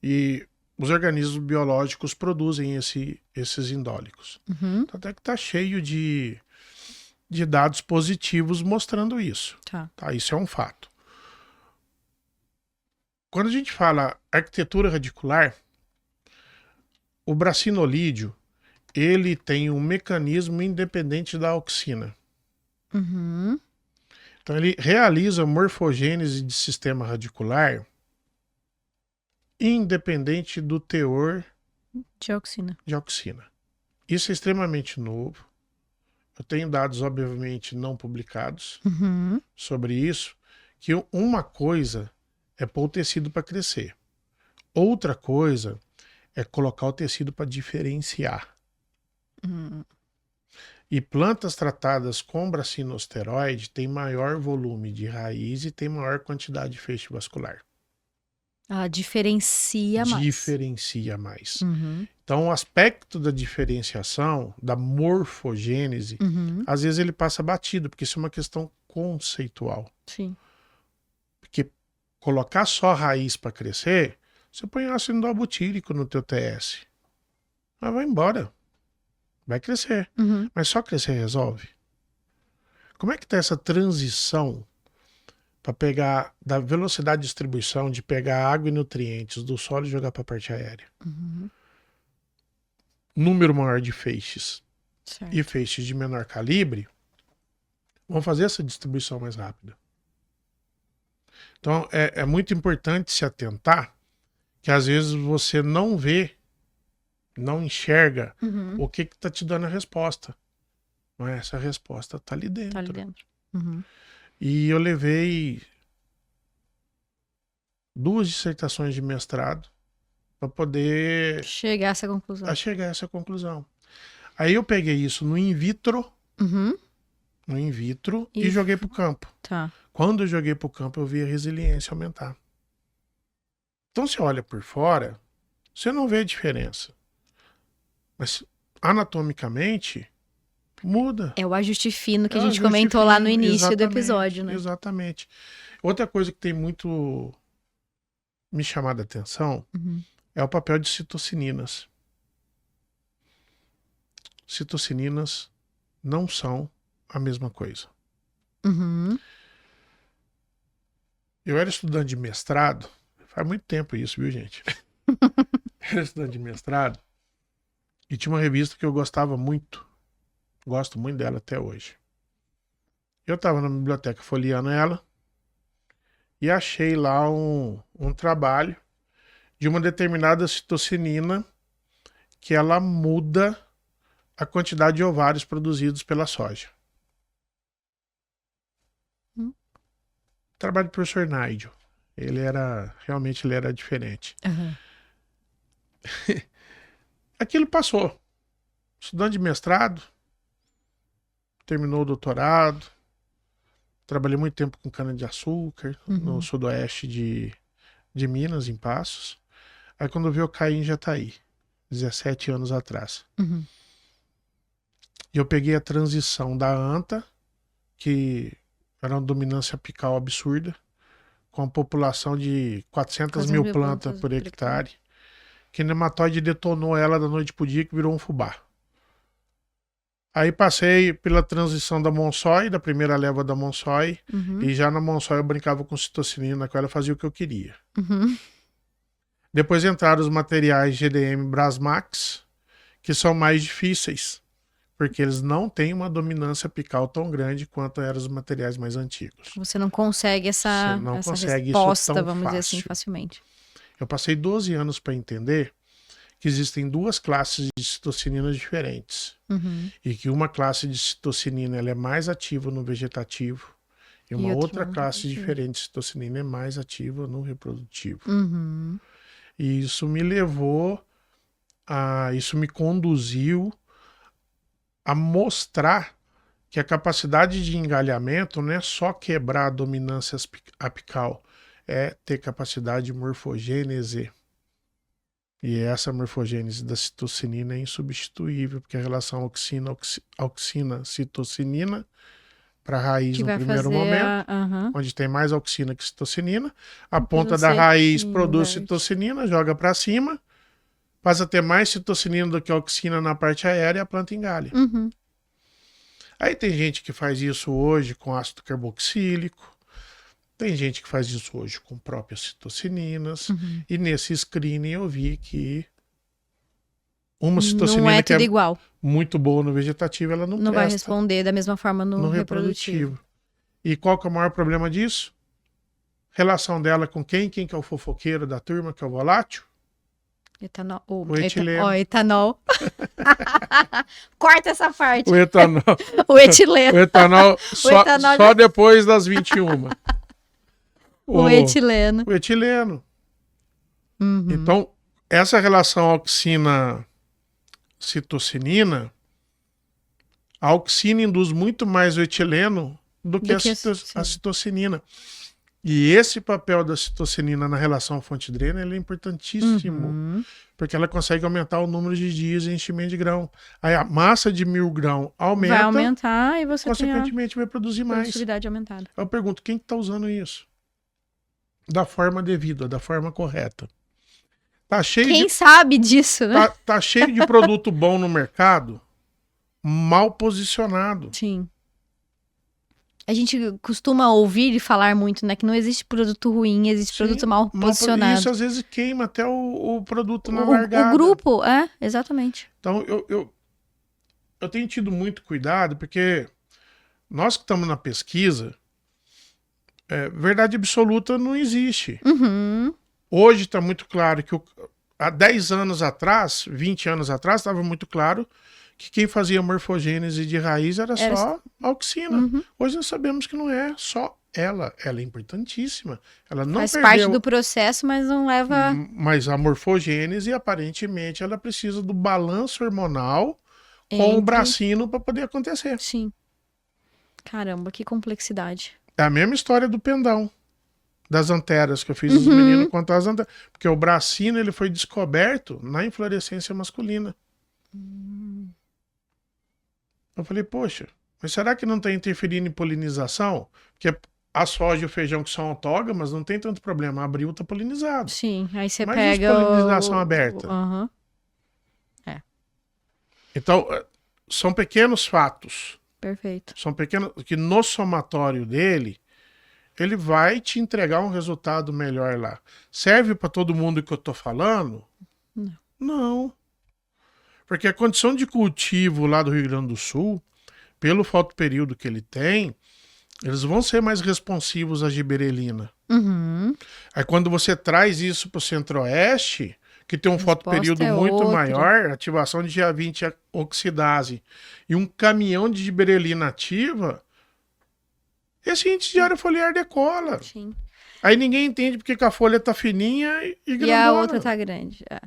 E os organismos biológicos produzem esses indólicos. Uhum. Até que está cheio de dados positivos mostrando isso. Tá? Isso é um fato. Quando a gente fala arquitetura radicular, o bracinolídeo ele tem um mecanismo independente da auxina. Uhum. Então ele realiza morfogênese de sistema radicular independente do teor de auxina. Isso é extremamente novo. Eu tenho dados, obviamente, não publicados sobre isso, que uma coisa é pôr o tecido para crescer. Outra coisa é colocar o tecido para diferenciar. E plantas tratadas com bracinosteroide têm maior volume de raiz e têm maior quantidade de feixe vascular. Ela diferencia mais. Diferencia mais. Então, o aspecto da diferenciação, da morfogênese, às vezes ele passa batido, porque isso é uma questão conceitual. Sim. Porque colocar só raiz para crescer, você põe ácido endobutírico no teu TS. Mas vai embora. Vai crescer. Mas só crescer resolve? Como é que tá essa transição para pegar da velocidade de distribuição, de pegar água e nutrientes do solo e jogar para a parte aérea? Número maior de feixes e feixes de menor calibre vão fazer essa distribuição mais rápida. Então é muito importante se atentar que às vezes você não vê não enxerga Uhum. o que tá te dando a resposta. Mas essa resposta tá ali dentro. Tá ali dentro. Uhum. E eu levei 2 dissertações de mestrado para poder Chegar a essa conclusão. chegar a essa conclusão. Aí eu peguei isso no in vitro, Uhum. e E joguei pro campo. Tá. Quando eu joguei pro campo, eu vi a resiliência aumentar. Então, você olha por fora, você não vê a diferença. Mas, anatomicamente, muda. É o ajuste fino que É a o gente ajuste comentou lá no fino, início do exatamente, episódio, né? Exatamente. Outra coisa que tem muito me chamado a atenção Uhum. é o papel de citocininas. Citocininas não são a mesma coisa. Uhum. Eu era estudante de mestrado, faz muito tempo isso, viu, gente? Era estudante de mestrado e tinha uma revista que eu gostava muito, gosto muito dela até hoje. Eu estava na biblioteca folheando ela e achei lá um trabalho de uma determinada citocinina que ela muda a quantidade de ovários produzidos pela soja. Trabalho do professor Nigel. Realmente ele era diferente. Uhum. Aquilo passou. Estudante de mestrado, terminou o doutorado, trabalhei muito tempo com cana-de-açúcar, no sudoeste de Minas, em Passos. Aí quando eu vi, eu caí em Jataí, 17 anos atrás. Uhum. E eu peguei a transição da anta, que era uma dominância apical absurda, com a população de 400 mil plantas por hectare, que nematóide detonou ela da noite pro dia, que virou um fubá. Aí passei pela transição da Monsoy, da primeira leva da Monsoy, e já na Monsoy eu brincava com citocinina, com ela fazia o que eu queria. Uhum. Depois entraram os materiais GDM Brasmax, que são mais difíceis, porque eles não têm uma dominância apical tão grande quanto eram os materiais mais antigos. Você não consegue essa consegue resposta, isso tão vamos dizer assim, fácil. facilmente. Eu passei 12 anos para entender que existem 2 classes de citocininas diferentes. Uhum. E que uma classe de citocinina ela é mais ativa no vegetativo e uma outra classe diferente de citocinina é mais ativa no reprodutivo. Uhum. E isso me levou isso me conduziu a mostrar que a capacidade de engalhamento não é só quebrar a dominância apical, é ter capacidade de morfogênese. E essa morfogênese da citocinina é insubstituível, porque a relação auxina-citocinina para a raiz Que no vai primeiro fazer momento, Uhum. onde tem mais auxina que citocinina, a Depois ponta da você raiz produz inverte. citocinina, joga para cima, passa a ter mais citocinina do que auxina na parte aérea e a planta engalha. Uhum. Aí tem gente que faz isso hoje com ácido carboxílico, tem gente que faz isso hoje com próprias citocininas, e nesse screening eu vi que uma citocinina Não é que é tudo igual. muito boa no vegetativo, ela não Não vai presta responder da mesma forma no reprodutivo. E qual que é o maior problema disso? Relação dela com quem? Quem que é o fofoqueiro da turma, que é o volátil? Etanol. O etileno. Etanol. Corta essa parte. O etanol. O etileno. O etanol só, etanol só depois das 21. O etileno. O etileno. Uhum. Então, essa relação auxina-citocinina, a auxina induz muito mais o etileno do que a citocinina. E esse papel da citocinina na relação fonte-drena ele é importantíssimo, porque ela consegue aumentar o número de dias de enchimento de grão. Aí a massa de 1000 grãos aumenta, vai aumentar e você consequentemente vai produzir mais. produtividade aumentada. Eu pergunto, quem está usando isso? Da forma devida, da forma correta. Tá cheio Quem sabe disso, né? Tá cheio de produto bom no mercado, mal posicionado. Sim. A gente costuma ouvir e falar muito, né? Que não existe produto ruim, existe produto mal posicionado. Isso às vezes queima até o produto na largada. O grupo, exatamente. Então eu tenho tido muito cuidado, porque nós que estamos na pesquisa, verdade absoluta não existe. Uhum. Hoje está muito claro que há 10 anos atrás, 20 anos atrás, estava muito claro que quem fazia morfogênese de raiz era só a auxina. Uhum. Hoje nós sabemos que não é só ela é importantíssima. Ela não Faz perdeu, parte do processo, mas não leva... mas a morfogênese, aparentemente, ela precisa do balanço hormonal com o Entre- bracino para poder acontecer. Sim. Caramba, que complexidade. É a mesma história do pendão, das anteras, que eu fiz os meninos contar as anteras. Porque o bracino ele foi descoberto na inflorescência masculina. Eu falei, poxa, mas será que não está interferindo em polinização? Porque a soja e o feijão que são autógamas não tem tanto problema. Abril está polinizado. Sim, aí você Mas pega e polinização aberta? Aham. Então, são pequenos fatos. Perfeito. São pequenos que no somatório dele, ele vai te entregar um resultado melhor lá. Serve para todo mundo que eu tô falando? Não. Não. Porque a condição de cultivo lá do Rio Grande do Sul, pelo fotoperíodo que ele tem, eles vão ser mais responsivos à giberelina. Uhum. Aí quando você traz isso para o centro-oeste, que tem um fotoperíodo é muito outra. maior, ativação de GA20 oxidase e um caminhão de giberelina ativa, esse índice de área foliar decola. Sim. Aí ninguém entende porque que a folha tá fininha e grandona. E a outra tá grande. É.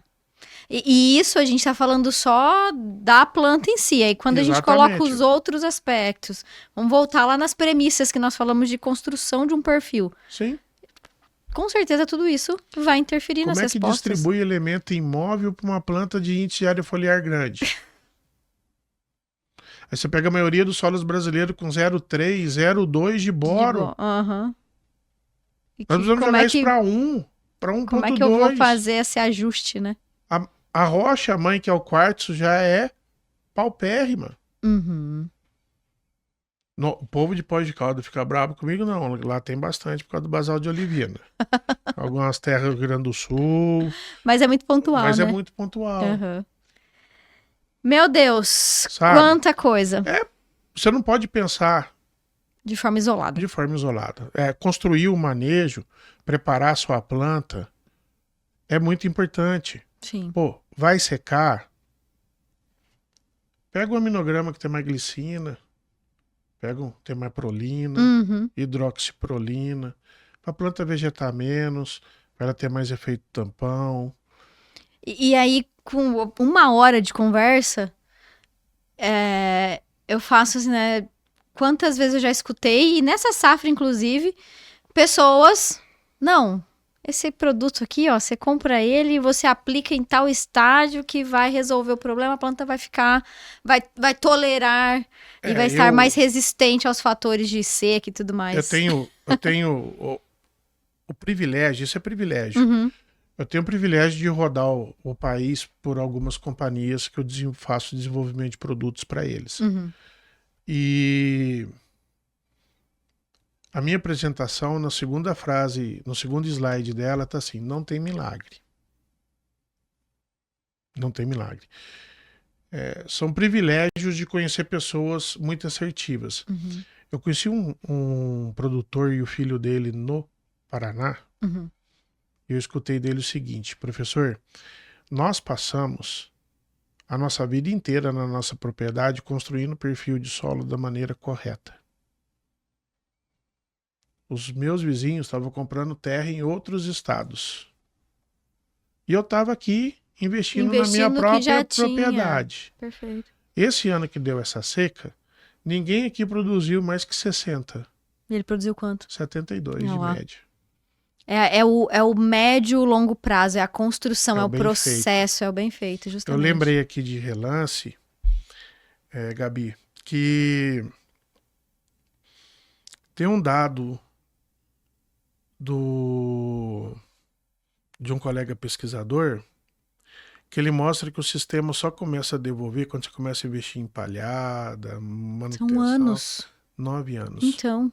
E isso a gente tá falando só da planta em si. Aí quando a gente Exatamente. coloca os outros aspectos, vamos voltar lá nas premissas que nós falamos de construção de um perfil. Sim. Com certeza tudo isso vai interferir Como nas é que respostas. distribui elemento imóvel para uma planta de índice de área foliar grande? Aí você pega a maioria dos solos brasileiros com 0,3, 0,2 de boro. Aham. E Nós precisamos como jogar é isso que, para 1, para 1,2. como é que eu vou fazer esse ajuste, né? A rocha mãe, que é o quartzo, já é paupérrima. Uhum. O povo de Pós de Caldas fica bravo comigo? Não, lá tem bastante por causa do basal de olivina. Algumas terras do Rio Grande do Sul. Mas é muito pontual, Mas né? é muito pontual. Aham. Meu Deus, Sabe? quanta coisa. Você não pode pensar De forma isolada. de forma isolada. Construir o manejo, preparar a sua planta, é muito importante. Sim. Pô, vai secar, pega o aminograma que tem mais glicina, tem mais prolina, Uhum. hidroxiprolina, para a planta vegetar menos, para ela ter mais efeito tampão. E aí, com 1 hora de conversa, eu faço assim, né? Quantas vezes eu já escutei, e nessa safra, inclusive, pessoas... Não, esse produto aqui, ó, você compra ele e você aplica em tal estágio que vai resolver o problema, a planta vai ficar... Vai tolerar e vai estar mais resistente aos fatores de seca e tudo mais. Eu tenho o privilégio, isso é privilégio. Uhum. Eu tenho o privilégio de rodar o país por algumas companhias que eu faço desenvolvimento de produtos para eles. Uhum. E a minha apresentação, na segunda frase, no segundo slide dela, tá assim: não tem milagre. Não tem milagre. São privilégios de conhecer pessoas muito assertivas. Uhum. Eu conheci um produtor e o filho dele no Paraná. Uhum. Eu escutei dele o seguinte: professor, nós passamos a nossa vida inteira na nossa propriedade construindo o perfil de solo da maneira correta. Os meus vizinhos estavam comprando terra em outros estados. E eu estava aqui investindo na minha que própria já tinha. propriedade. Perfeito. Esse ano que deu essa seca, ninguém aqui produziu mais que 60. E ele produziu quanto? 72 Ah, de lá. média. É o médio longo prazo, é a construção, é o bem processo, é o bem feito, Eu justamente. lembrei aqui de relance, Gabi, que tem um dado de um colega pesquisador que ele mostra que o sistema só começa a devolver quando você começa a investir em palhada, manutenção. São anos. 9 anos. Então,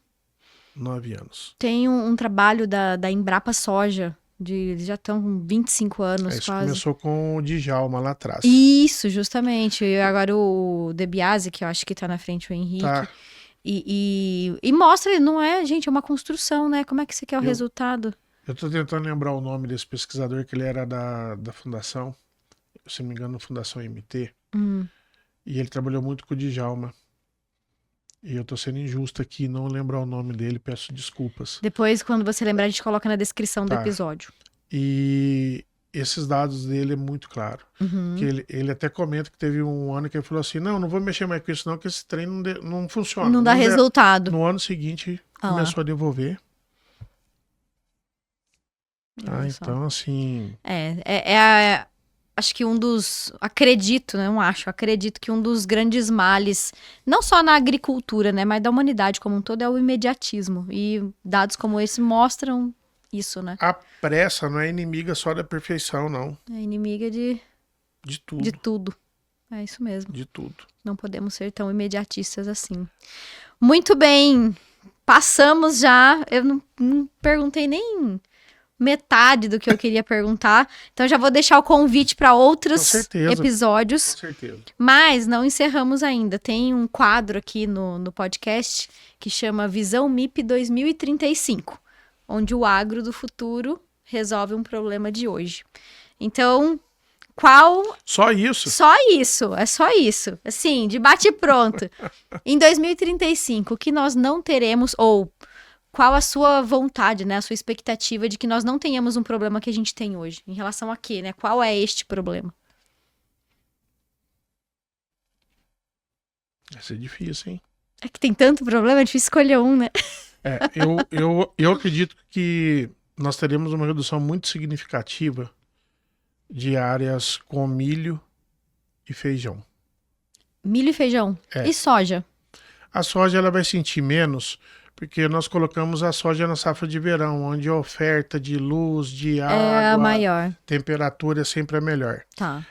9 anos. tem um trabalho da Embrapa Soja, eles já estão com 25 anos Isso quase. começou com o Djalma lá atrás. Isso, justamente. E agora o De Biasi, que eu acho que tá na frente, o Henrique. Tá. E mostra, não é, gente, é uma construção, né? Como é que você quer o resultado? Eu tô tentando lembrar o nome desse pesquisador, que ele era da Fundação, se não me engano, Fundação MT, e ele trabalhou muito com o Djalma. E eu tô sendo injusto aqui, não lembrar o nome dele, peço desculpas. Depois, quando você lembrar, a gente coloca na descrição do Tá. episódio. E esses dados dele é muito claro. Que ele até comenta que teve um ano que ele falou assim, não vou mexer mais com isso não, que esse trem não funciona. Não dá resultado. No ano seguinte, começou a devolver. Então, assim... Acho que acredito que um dos grandes males, não só na agricultura, né, mas da humanidade como um todo, é o imediatismo. E dados como esse mostram isso, né? A pressa não é inimiga só da perfeição, não. É inimiga de tudo. De tudo. É isso mesmo. De tudo. Não podemos ser tão imediatistas assim. Muito bem. Passamos já. Eu não perguntei nem metade do que eu queria perguntar. Então já vou deixar o convite para outros episódios. Com certeza. Mas não encerramos ainda. Tem um quadro aqui no podcast que chama Visão MIP 2035, onde o agro do futuro resolve um problema de hoje. Então, Só isso? Só isso, é só isso. Assim, de bate pronto. Em 2035, o que nós não teremos, ou qual a sua vontade, né, a sua expectativa de que nós não tenhamos um problema que a gente tem hoje? Em relação a quê, né? Qual é este problema? Vai ser difícil, hein? É que tem tanto problema, é difícil escolher um, né? Eu acredito que nós teremos uma redução muito significativa de áreas com milho e feijão. Milho e feijão? E soja? A soja ela vai sentir menos, porque nós colocamos a soja na safra de verão, onde a oferta de luz, de água, é a maior. Temperatura sempre é melhor. Tá.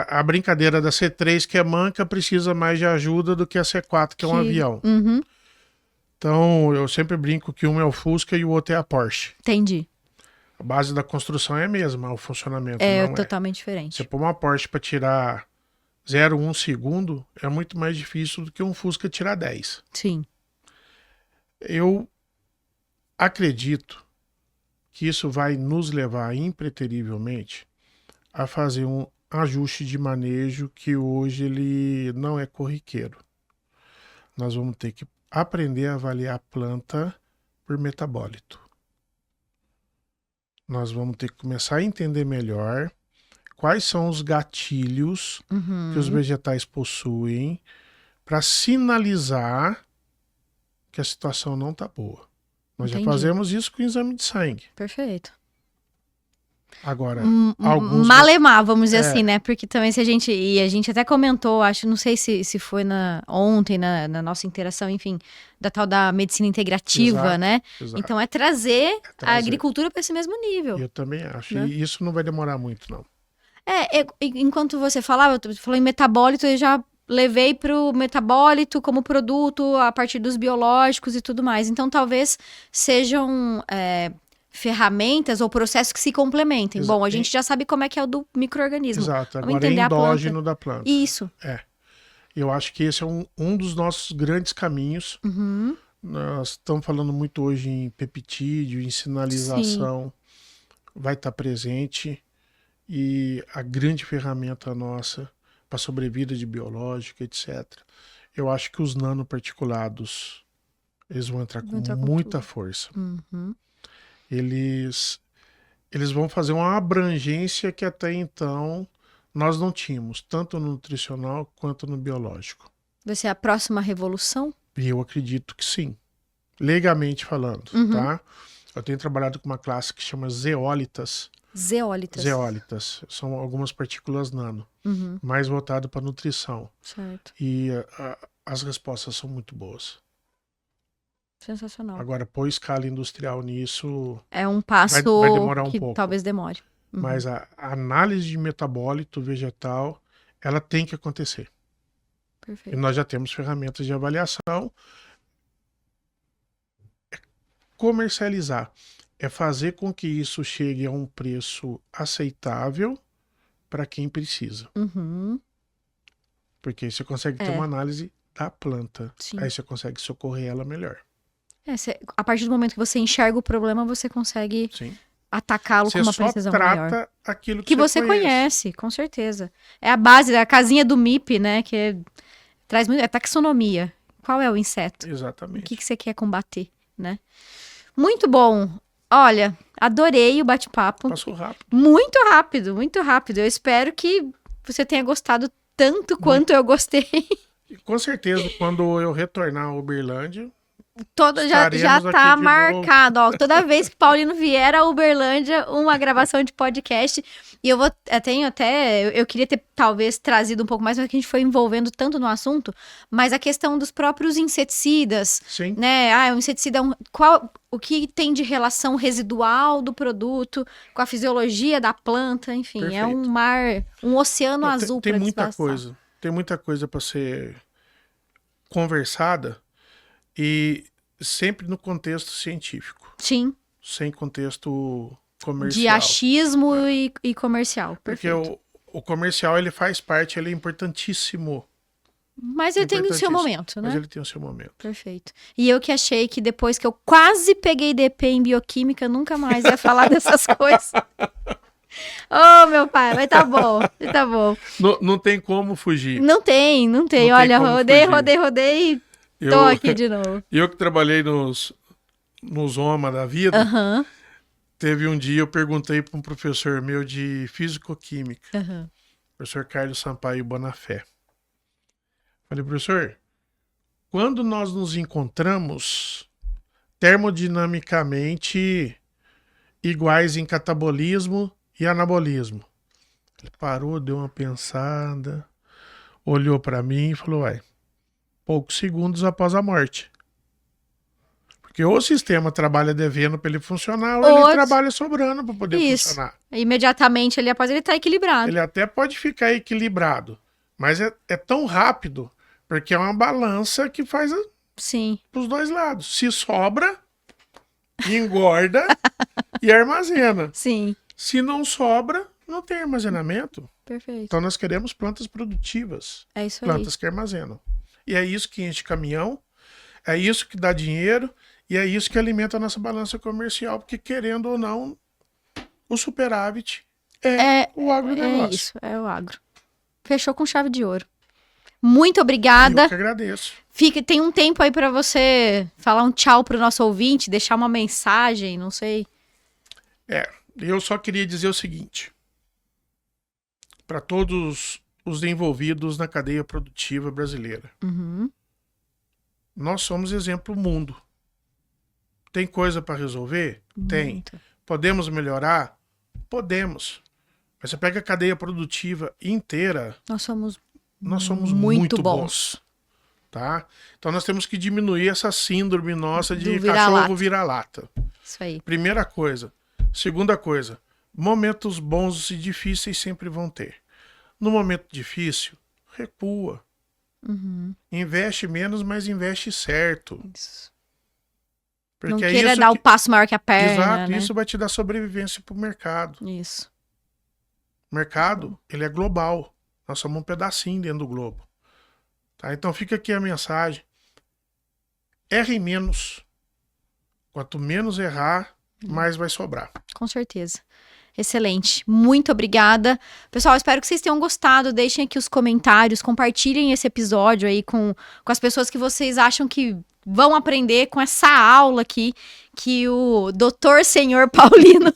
A brincadeira da C3, que é manca, precisa mais de ajuda do que a C4, que é um avião. Uhum. Então, eu sempre brinco que um é o Fusca e o outro é a Porsche. Entendi. A base da construção é a mesma, o funcionamento não totalmente diferente. Você pôr uma Porsche para tirar 0,1 segundo, é muito mais difícil do que um Fusca tirar 10. Sim. Eu acredito que isso vai nos levar impreterivelmente a fazer um ajuste de manejo que hoje ele não é corriqueiro. Nós vamos ter que aprender a avaliar a planta por metabólito. Nós vamos ter que começar a entender melhor quais são os gatilhos que os vegetais possuem para sinalizar que a situação não está boa. Nós já fazemos isso com o exame de sangue. Perfeito. Agora, alguns... Malemar, vamos dizer assim, né? Porque também a gente até comentou, acho, não sei se foi ontem, na nossa interação, enfim, da tal da medicina integrativa, né? Exato. Então é trazer a agricultura para esse mesmo nível. Eu também acho. Né? E isso não vai demorar muito, não. Enquanto você falava, eu falei em metabólito, eu já levei para o metabólito como produto a partir dos biológicos e tudo mais. Então talvez sejam... ferramentas ou processos que se complementem. Bom, a gente já sabe como é que é o do micro-organismo. Exato, agora é endógeno da planta. Isso. Eu acho que esse é um dos nossos grandes caminhos. Nós estamos falando muito hoje em peptídeo, em sinalização. Vai estar presente. E a grande ferramenta nossa para sobrevida de biológica, etc. Eu acho que os nanoparticulados, eles vão entrar com muita força. Eles vão fazer uma abrangência que até então nós não tínhamos, tanto no nutricional quanto no biológico. Vai ser a próxima revolução? E eu acredito que sim. Legalmente falando, tá? Eu tenho trabalhado com uma classe que chama zeólitas. Zeólitas. São algumas partículas nano, mais voltado para nutrição. Certo. E as respostas são muito boas. Sensacional. Agora, pôr escala industrial nisso... É um passo vai demorar um pouco. Talvez demore. Mas a análise de metabólito vegetal, ela tem que acontecer. Perfeito. E nós já temos ferramentas de avaliação. Comercializar é fazer com que isso chegue a um preço aceitável para quem precisa. Porque aí você consegue ter uma análise da planta. Sim. Aí você consegue socorrer ela melhor. A partir do momento que você enxerga o problema, você consegue atacá-lo com uma precisão maior. Você só trata aquilo que você conhece, com certeza. É a base, a casinha do MIP, né? Que traz muito. É taxonomia. Qual é o inseto? Exatamente. O que você quer combater, né? Muito bom. Olha, adorei o bate-papo. Passou rápido. Muito rápido, muito rápido. Eu espero que você tenha gostado tanto quanto eu gostei. E com certeza, quando eu retornar a Uberlândia... Já tá marcado, ó. Toda vez que o Paulino vier a Uberlândia, uma gravação de podcast. E eu eu queria ter talvez trazido um pouco mais, mas que a gente foi envolvendo tanto no assunto, mas a questão dos próprios inseticidas. Sim. Né? O inseticida, o que tem de relação residual do produto com a fisiologia da planta, enfim, Perfeito. É um mar, um oceano azul para desvastar. Tem muita coisa para ser conversada. E sempre no contexto científico. Sim. Sem contexto comercial. De achismo e comercial. Perfeito. Porque o comercial, ele faz parte, ele é importantíssimo. Mas ele tem o seu momento, né? Mas ele tem o seu momento. Perfeito. E eu que achei que depois que eu quase peguei DP em bioquímica, nunca mais ia falar dessas coisas. Oh, meu pai, mas tá bom, tá bom. Não tem como fugir. Não tem. Olha, rodei. Tô aqui de novo. Eu que trabalhei nos OMA da vida, teve um dia eu perguntei para um professor meu de físico-química, professor Carlos Sampaio Bonafé. Falei, professor, quando nós nos encontramos termodinamicamente iguais em catabolismo e anabolismo? Ele parou, deu uma pensada, olhou para mim e falou, poucos segundos após a morte. Porque ou o sistema trabalha devendo para ele funcionar, ou ele trabalha sobrando para poder funcionar. Imediatamente ali após ele tá equilibrado. Ele até pode ficar equilibrado, mas é tão rápido, porque é uma balança que faz os dois lados. Se sobra, engorda e armazena. Sim. Se não sobra, não tem armazenamento. Perfeito. Então nós queremos plantas produtivas. É isso aí. Plantas que armazenam. E é isso que enche caminhão, é isso que dá dinheiro e é isso que alimenta a nossa balança comercial, porque querendo ou não, o superávit é o agronegócio. É isso, é o agro. Fechou com chave de ouro. Muito obrigada. Eu que agradeço. Tem um tempo aí para você falar um tchau pro nosso ouvinte, deixar uma mensagem, não sei. Eu só queria dizer o seguinte, para todos os envolvidos na cadeia produtiva brasileira. Nós somos exemplo mundo. Tem coisa para resolver? Tem. Podemos melhorar? Podemos. Mas você pega a cadeia produtiva inteira, nós somos muito bons. Tá? Então nós temos que diminuir essa síndrome nossa de cachorro vira-lata. Isso aí. Primeira coisa. Segunda coisa, momentos bons e difíceis sempre vão ter. No momento difícil, recua. Investe menos, mas investe certo. Isso. Porque não queira dar o passo maior que a perna. Exato, né? Isso vai te dar sobrevivência pro mercado. Isso. O mercado, ele é global. Nós somos um pedacinho dentro do globo. Tá? Então fica aqui a mensagem. Erre menos. Quanto menos errar, mais vai sobrar. Com certeza. Excelente. Muito obrigada. Pessoal, espero que vocês tenham gostado. Deixem aqui os comentários, compartilhem esse episódio aí com as pessoas que vocês acham que vão aprender com essa aula aqui que o Dr. Senhor Paulino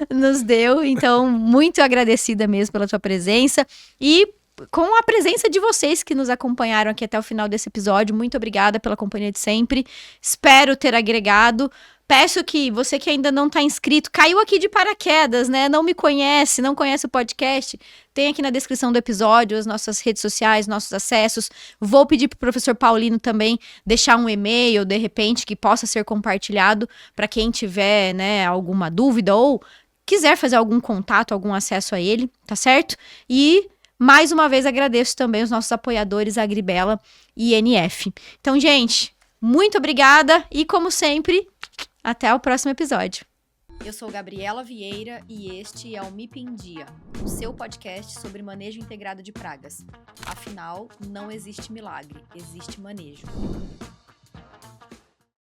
nos deu. Então, muito agradecida mesmo pela sua presença e com a presença de vocês que nos acompanharam aqui até o final desse episódio. Muito obrigada pela companhia de sempre. Espero ter agregado. Peço que você que ainda não está inscrito, caiu aqui de paraquedas, né? Não me conhece, não conhece o podcast, tem aqui na descrição do episódio as nossas redes sociais, nossos acessos. Vou pedir para o professor Paulino também deixar um e-mail, de repente, que possa ser compartilhado para quem tiver, né, alguma dúvida ou quiser fazer algum contato, algum acesso a ele, tá certo? E mais uma vez agradeço também os nossos apoiadores Agribela e NF. Então, gente, muito obrigada e, como sempre, até o próximo episódio. Eu sou Gabriela Vieira e este é o MIP em Dia, o seu podcast sobre manejo integrado de pragas. Afinal, não existe milagre, existe manejo.